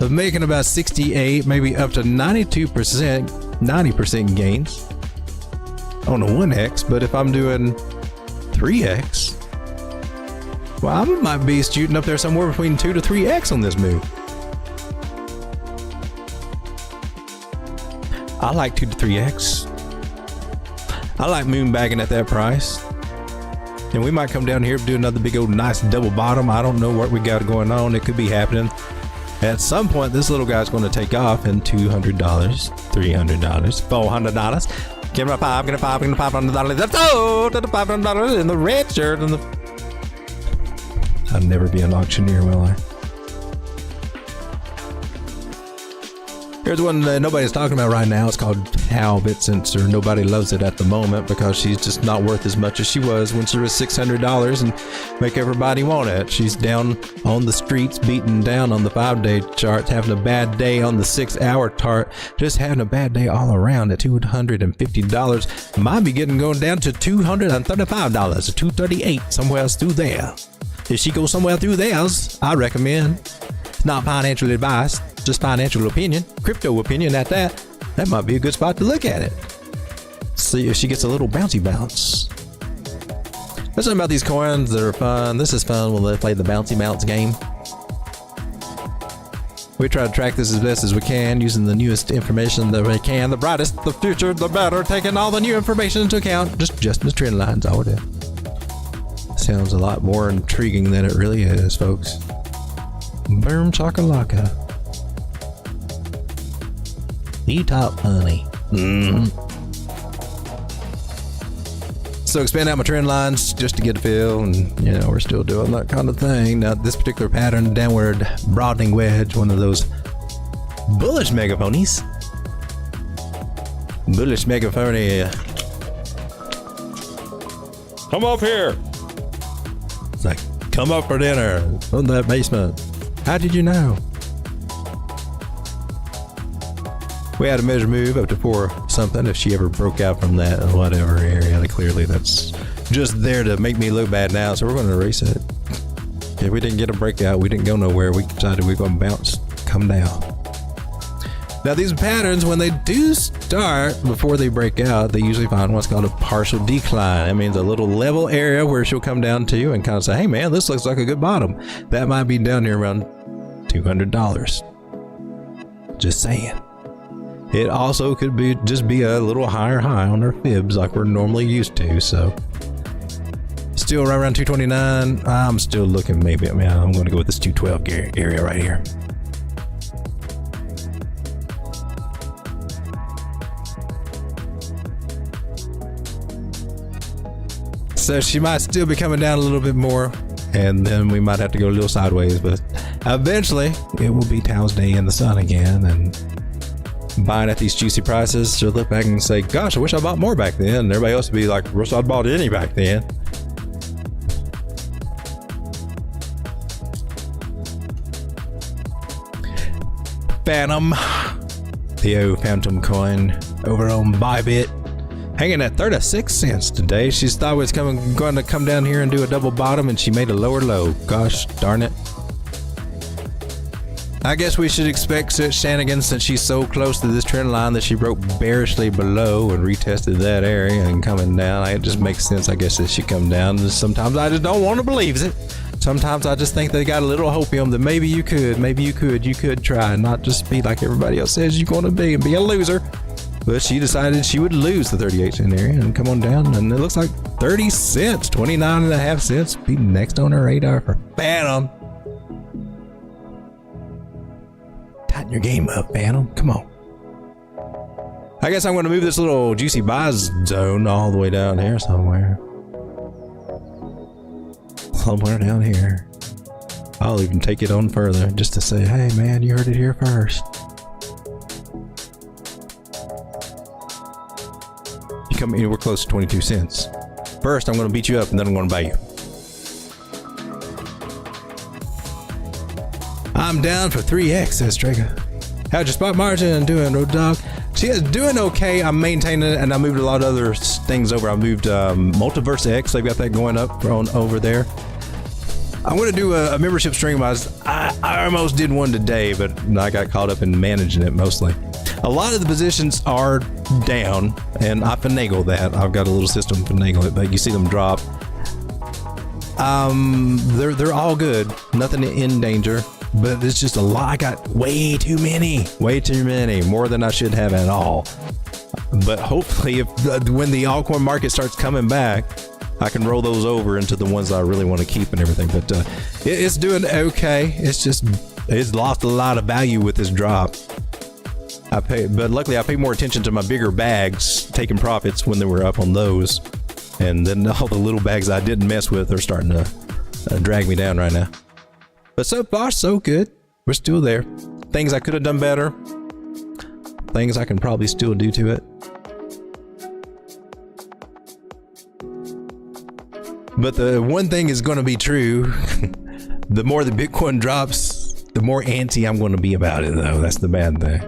of making about 68, maybe up to 92%, 90% gains on a 1x. But if I'm doing 3x, well, I might be shooting up there somewhere between 2 to 3x on this move. I like 2 to 3x. I like moon bagging at that price. And we might come down here and do another big old nice double bottom. I don't know what we got going on. It could be happening. At some point, this little guy's going to take off in $200, $300, $400. Give me a $500, $500. That's all to the $500 in the red shirt. And the I'll never be an auctioneer, will I? Here's one that nobody's talking about right now. It's called Talbot Sensor. Nobody loves it at the moment because she's just not worth as much as she was when she was $600 and make everybody want it. She's down on the streets, beaten down on the 5-day charts, having a bad day on the 6-hour chart, just having a bad day all around at $250. Might be going down to $235 or $238, somewhere else through there. If she goes somewhere through theirs, I recommend. It's not financial advice, just financial opinion, crypto opinion at that. That might be a good spot to look at it. See if she gets a little bouncy bounce. There's something about these coins that are fun. This is fun when they play the bouncy bounce game. We try to track this as best as we can using the newest information that we can. The brightest, the future, the better. Taking all the new information into account. Just the trend lines, all it is. Sounds a lot more intriguing than it really is, folks. Boom chakalaka. The top honey. So expand out my trend lines just to get a feel, and you know we're still doing that kind of thing. Now this particular pattern, downward broadening wedge, one of those bullish megaphonies. Bullish megaphony. Come up here. It's like, come up for dinner on that basement. How did you know? We had a measure move up to 4 something. If she ever broke out from that whatever area, clearly that's just there to make me look bad now. So we're going to erase it. If we didn't get a breakout, we didn't go nowhere. We decided we're going to bounce, come down. Now these patterns, when they do start, before they break out, they usually find what's called a partial decline. That means a little level area where she'll come down to and kind of say, hey man, this looks like a good bottom. That might be down here around $200. Just saying. It also could be just be a little higher high on her fibs like we're normally used to. So Still right around 229. I'm still looking, maybe. I mean, I'm going to go with this 212 area right here. So she might still be coming down a little bit more, and then we might have to go a little sideways, but eventually it will be Tao's Day in the sun again, and buying at these juicy prices, she'll look back and say, gosh, I wish I bought more back then. And everybody else would be like, wish I'd bought any back then. Phantom, the old Phantom coin over on Bybit, hanging at 36 cents today. She thought it was going to come down here and do a double bottom, and she made a lower low. Gosh darn it. I guess we should expect such shenanigans since she's so close to this trend line that she broke bearishly below and retested that area and coming down. It just makes sense, I guess, that she come down. Sometimes I just don't want to believe it. Sometimes I just think they got a little hopium that maybe you could try and not just be like everybody else says you're going to be and be a loser. But she decided she would lose the 38 cent area and come on down, and it looks like 30 cents, 29.5 cents, be next on her radar for Phantom. Tighten your game up, Phantom. Come on. I guess I'm going to move this little juicy buys zone all the way down here somewhere. Somewhere down here. I'll even take it on further just to say, hey man, you heard it here first. You come anywhere close to 22 cents. First, I'm going to beat you up, and then I'm going to buy you. I'm down for 3x, says Draga. How's your spot margin doing, Road Dog? She is doing okay. I'm maintaining it, and I moved a lot of other things over. I moved Multiverse X. They've got that going up over there. I'm going to do a membership stream. I almost did one today, but I got caught up in managing it mostly. A lot of the positions are down, and I finagle that. I've got a little system to finagle it, but you see them drop. They're all good. Nothing in danger, but it's just a lot. I got way too many, more than I should have at all. But hopefully, when the altcoin market starts coming back, I can roll those over into the ones I really want to keep and everything. But it's doing okay. It's lost a lot of value with this drop. But luckily I pay more attention to my bigger bags, taking profits when they were up on those, and then all the little bags I didn't mess with are starting to drag me down right now. But so far so good. We're still there. Things I could have done better. Things I can probably still do to it. But the one thing is going to be true. The more the Bitcoin drops, the more antsy I'm going to be about it, though. That's the bad thing.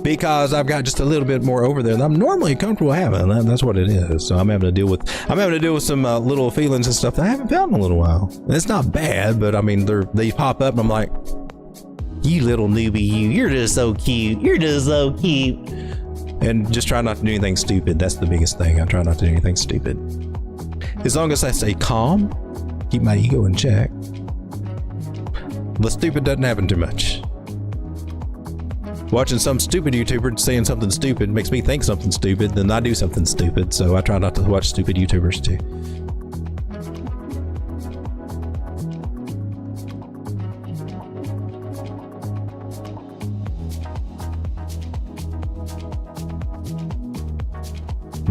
Because I've got just a little bit more over there than I'm normally comfortable having. That's what it is. So I'm having to deal with some little feelings and stuff that I haven't felt in a little while. And it's not bad, but I mean, they pop up and I'm like, you little newbie, you're just so cute. You're just so cute. And just try not to do anything stupid. That's the biggest thing. I try not to do anything stupid. As long as I stay calm, keep my ego in check, the stupid doesn't happen too much. Watching some stupid YouTuber saying something stupid makes me think something stupid, then I do something stupid, so I try not to watch stupid YouTubers too.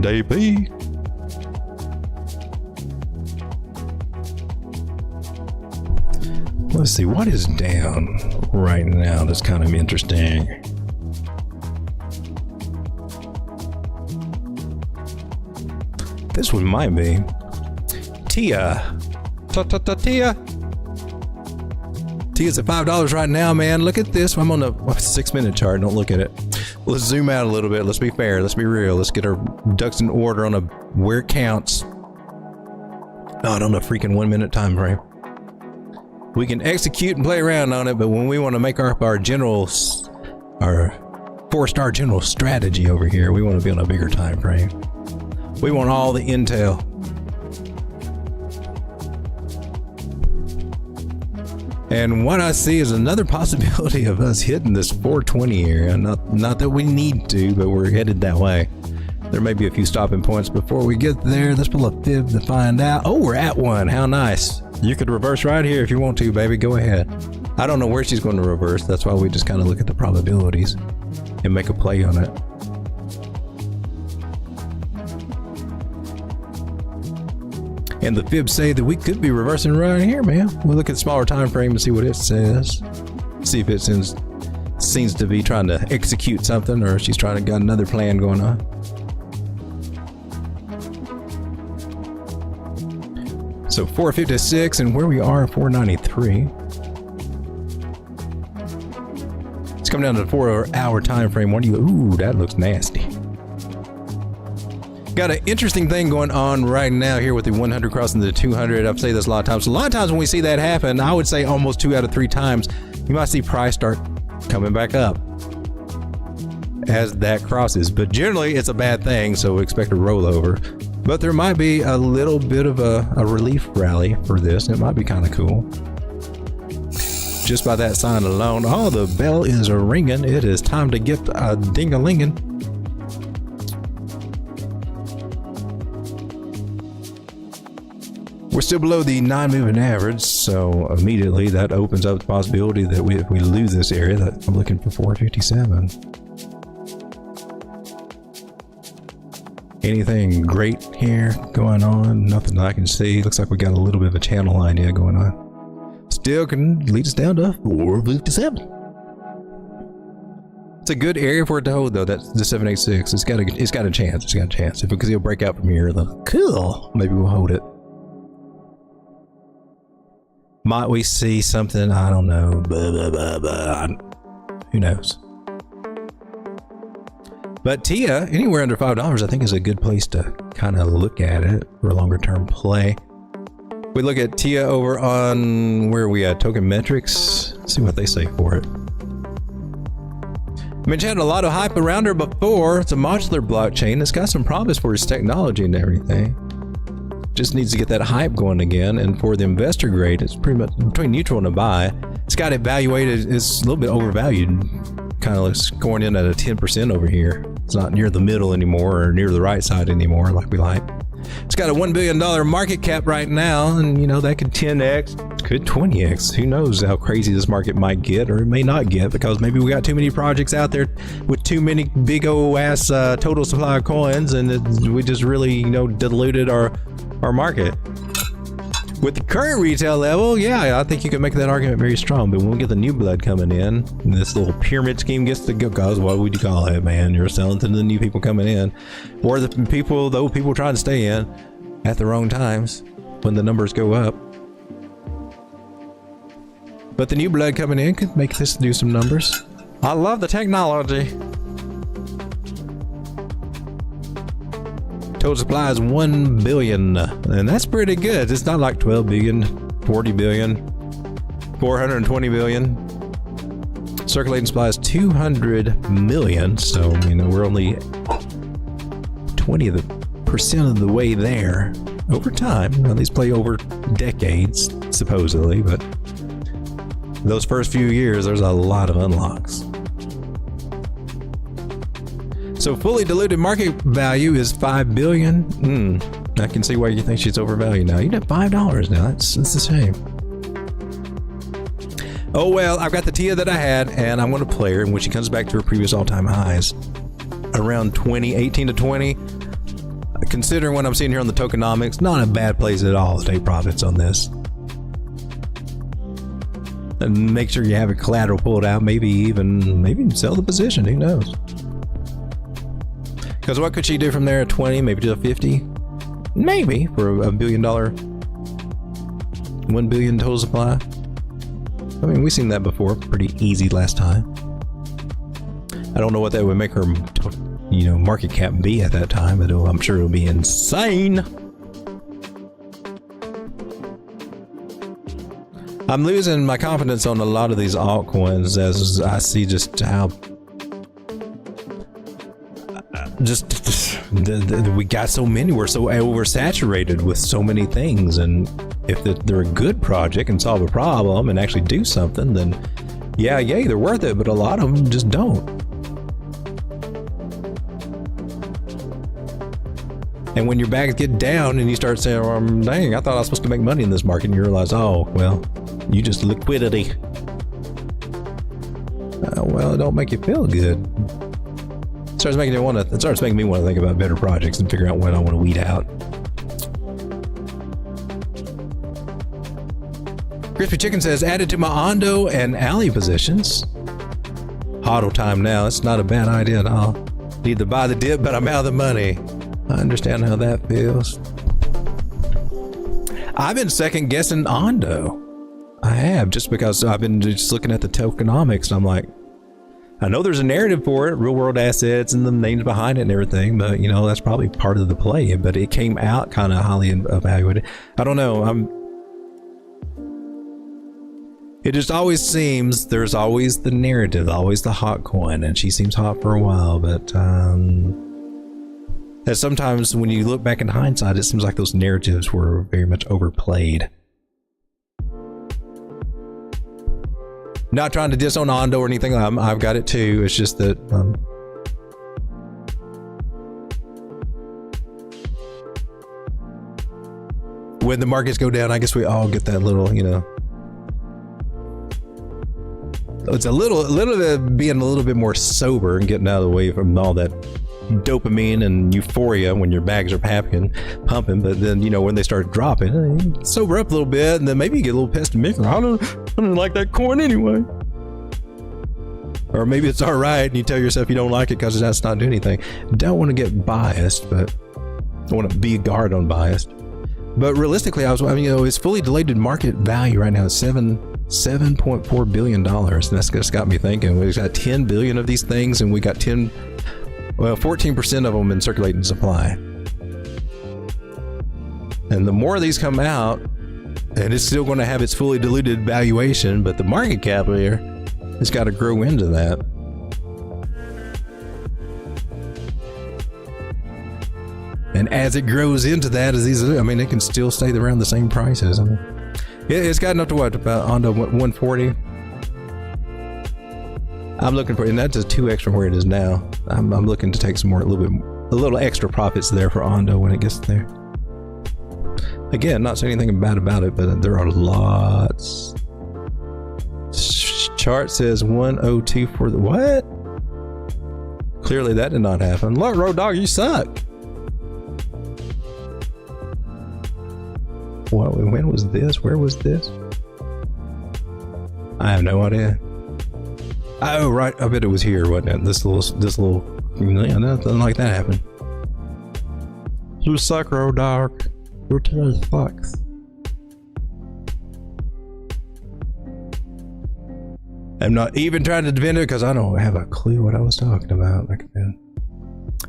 DP. Let's see, what is down right now that's kind of interesting? This one might be Tia. Tia. Tia's at $5 right now, man. Look at this. I'm on a 6-minute chart. Don't look at it. Let's zoom out a little bit. Let's be fair. Let's be real. Let's get our ducks in order on where it counts. Not on a freaking 1-minute time frame. We can execute and play around on it, but when we want to make our 4-star general strategy over here, we want to be on a bigger time frame. We want all the intel. And what I see is another possibility of us hitting this 420 area. Not that we need to, but we're headed that way. There may be a few stopping points before we get there. Let's pull a fib to find out. Oh, we're at one. How nice. You could reverse right here if you want to, baby. Go ahead. I don't know where she's going to reverse. That's why we just kind of look at the probabilities and make a play on it. And the fibs say that we could be reversing right here, man. We'll look at the smaller time frame and see what it says. See if it seems to be trying to execute something, or she's trying to got another plan going on. So 456, and where we are, 493. It's coming down to the 4-hour time frame. What do you? Ooh, that looks nasty. Got an interesting thing going on right now here with the 100 crossing the 200. I've said this a lot of times. A lot of times when we see that happen, I would say almost 2 out of 3 times, you might see price start coming back up as that crosses. But generally, it's a bad thing, so expect a rollover. But there might be a little bit of a relief rally for this. It might be kind of cool. Just by that sign alone. Oh, the bell is ringing. It is time to get a ding-a-lingin'. We're still below the 9-moving average, so immediately that opens up the possibility that if we lose this area, that I'm looking for 457. Anything great here going on? Nothing that I can see. Looks like we got a little bit of a channel idea going on. Still can lead us down to 457. It's a good area for it to hold, though. That's the 786. It's got a chance. It's got a chance. Because it'll break out from here, though. Cool. Maybe we'll hold it. Might we see something? I don't know. Blah, blah, blah, blah. Who knows? But TIA, anywhere under $5, I think is a good place to kind of look at it for a longer term play. We look at TIA over on where we at Tokenmetrics. See what they say for it. I mean, she had a lot of hype around her before. It's a modular blockchain. It's got some promise for its technology and everything. Just needs to get that hype going again, and for the investor grade, it's pretty much between neutral and a buy. It's got evaluated, it's a little bit overvalued, kind of scoring in at a 10% over here. It's not near the middle anymore or near the right side anymore like we like. It's got a $1 billion market cap right now, and you know, that could 10x, could 20x. Who knows how crazy this market might get, or it may not get, because maybe we got too many projects out there with too many big old ass total supply of coins, and we just really, you know, diluted our market. With the current retail level, yeah, I think you can make that argument very strong. But when we get the new blood coming in, and this little pyramid scheme gets to go, cause what would you call it, man? You're selling to the new people coming in, or the old people trying to stay in at the wrong times when the numbers go up. But the new blood coming in could make this do some numbers. I love the technology. Total supply is 1 billion, and that's pretty good. It's not like 12 billion, 40 billion, 420 billion. Circulating supply is 200 million, so you know we're only 20% of the way there over time. Now these play over decades, supposedly, but those first few years, there's a lot of unlocks. So fully diluted market value is $5 billion. I can see why you think she's overvalued now. You'd have $5 now. That's a shame. Oh well, I've got the TIA that I had, and I'm going to play her. And when she comes back to her previous all-time highs, around 18 to 20. Considering what I'm seeing here on the tokenomics, not a bad place at all to take profits on this. And make sure you have a collateral pulled out. Maybe even sell the position. Who knows? Because what could she do from there at 20, maybe to 50? Maybe for $1 billion, 1 billion total supply. I mean, we've seen that before, pretty easy last time. I don't know what that would make her, you know, market cap be at that time, but I'm sure it'll be insane. I'm losing my confidence on a lot of these altcoins as I see just how we got so many. We're so oversaturated with so many things, and if they're a good project and solve a problem and actually do something, then yeah, they're worth it. But a lot of them just don't. And when your bags get down and you start saying, dang, I thought I was supposed to make money in this market, and you realize, oh, well, you just liquidity. Well, it don't make you feel good. It starts making me want to think about better projects and figure out what I want to weed out. Crispy Chicken says, added to my Ondo and Alley positions. Hodl time now. It's not a bad idea at all. Need to buy the dip, but I'm out of the money. I understand how that feels. I've been second guessing Ondo. I have, just because I've been just looking at the tokenomics, and I'm like, I know there's a narrative for it, real world assets and the names behind it and everything, but you know, that's probably part of the play. But it came out kind of highly evaluated. I don't know. It just always seems there's always the narrative, always the hot coin, and she seems hot for a while, but that sometimes when you look back in hindsight, it seems like those narratives were very much overplayed. Not trying to diss on Ondo or anything. I've got it too. It's just that when the markets go down, I guess we all get that little, you know. It's a little bit being a little bit more sober and getting out of the way from all that dopamine and euphoria when your bags are pumping, but then, you know, when they start dropping, sober up a little bit, and then maybe you get a little pessimistic. I don't like that coin anyway. Or maybe it's all right and you tell yourself you don't like it because that's not doing anything. Don't want to get biased, but I want to be a guard on biased. But realistically, you know, it's fully diluted market value right now is $7.4 billion, and that's just got me thinking. We've got 10 billion of these things, and we got 14% of them in circulating supply. And the more of these come out, and it's still going to have its fully diluted valuation, but the market cap here has got to grow into that. And as it grows into that, as these, I mean, it can still stay around the same prices. I mean, it's got enough to what, about onto 140. I'm looking for, and that's just 2x from where it is now. I'm looking to take some more, a little extra profits there for Ondo when it gets there. Again, not saying anything bad about it, but there are lots. Chart says 102 for the what? Clearly that did not happen. Look, Road Dog, you suck. What? When was this? Where was this? I have no idea. Oh, right. I bet it was here, wasn't it? This little, yeah, nothing like that happened. You suck, Road Dog. Your tail sucks. I'm not even trying to defend it because I don't have a clue what I was talking about.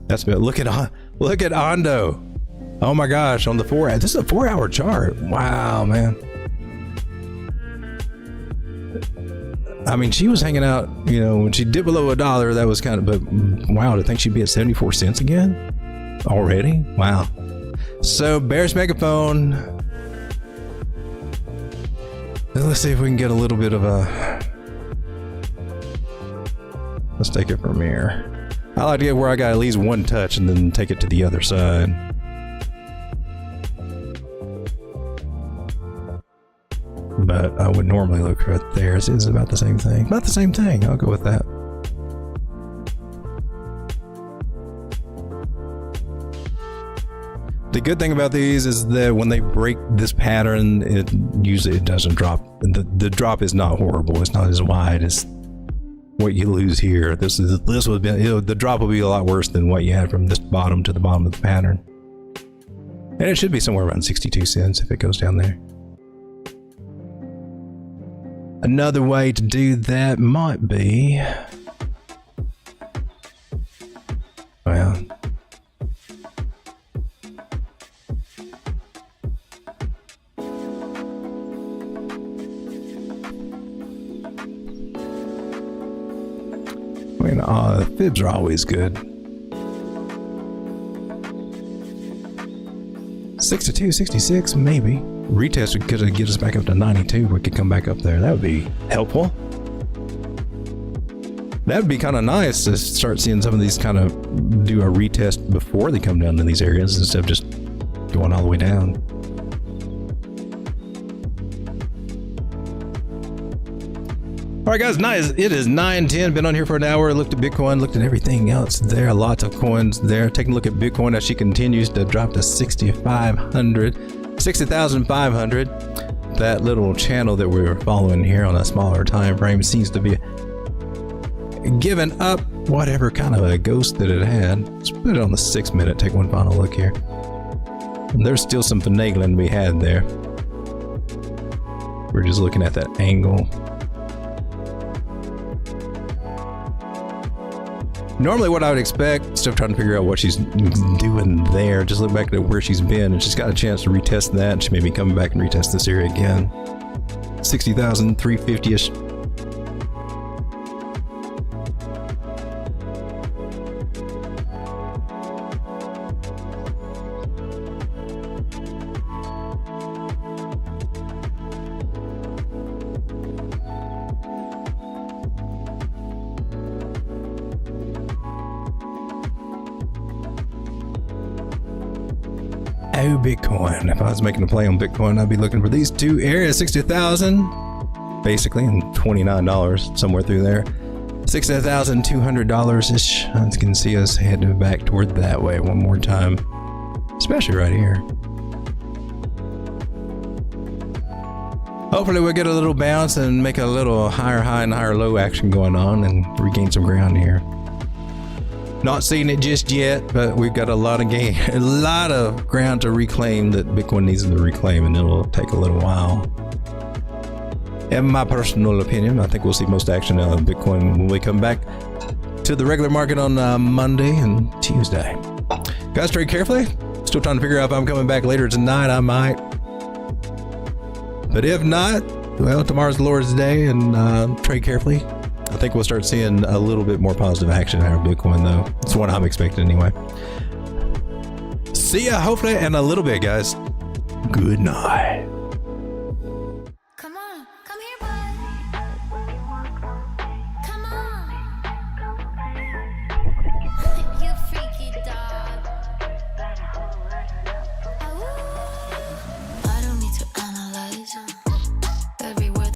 That's been, look at Ondo. Oh my gosh, on the this is a 4-hour chart. Wow, man. I mean, she was hanging out, you know, when she dipped below $1, that was kind of, but wow, to think she'd be at 74 cents again already. Wow. So Bears Megaphone. Let's see if we can get a little bit of a, let's take it from here. I like to get where I got at least one touch and then take it to the other side. But I would normally look right there. It's about the same thing. About the same thing. I'll go with that. The good thing about these is that when they break this pattern, it usually doesn't drop. The drop is not horrible. It's not as wide as what you lose here. This would be, you know, the drop will be a lot worse than what you had from this bottom to the bottom of the pattern. And it should be somewhere around 62 cents if it goes down there. Another way to do that might be, well, I mean, fibs are always good. 62, 66, maybe. Retest could get us back up to 92. We could come back up there. That would be helpful. That'd be kind of nice to start seeing some of these kind of do a retest before they come down to these areas instead of just going all the way down. All right, guys, nice. It is 9:10. Been on here for an hour. Looked at Bitcoin, looked at everything else there. Lots of coins there. Taking a look at Bitcoin as she continues to drop to 60,500. That little channel that we were following here on a smaller time frame seems to be giving up whatever kind of a ghost that it had. Let's put it on the 6 minute. Take one final look here. And there's still some finagling to be had there. We're just looking at that angle. Normally what I would expect, still trying to figure out what she's doing there. Just look back at where she's been, and she's got a chance to retest that. And she may be coming back and retest this area again. 60,350-ish. Oh, Bitcoin. If I was making a play on Bitcoin, I'd be looking for these two areas, 60,000 basically, and $29 somewhere through there. $60,200-ish. I can see us heading back toward that way one more time, especially right here. Hopefully we'll get a little bounce and make a little higher high and higher low action going on and regain some ground here. Not seeing it just yet, but we've got a lot of ground to reclaim that Bitcoin needs to reclaim, and it'll take a little while. In my personal opinion, I think we'll see most action out of Bitcoin when we come back to the regular market on Monday and Tuesday. Guys, trade carefully. Still trying to figure out if I'm coming back later tonight. I might. But if not, well, tomorrow's the Lord's Day, and trade carefully. I think we'll start seeing a little bit more positive action out of Bitcoin, though. It's what I'm expecting anyway. See ya, hopefully, in a little bit, guys. Good night.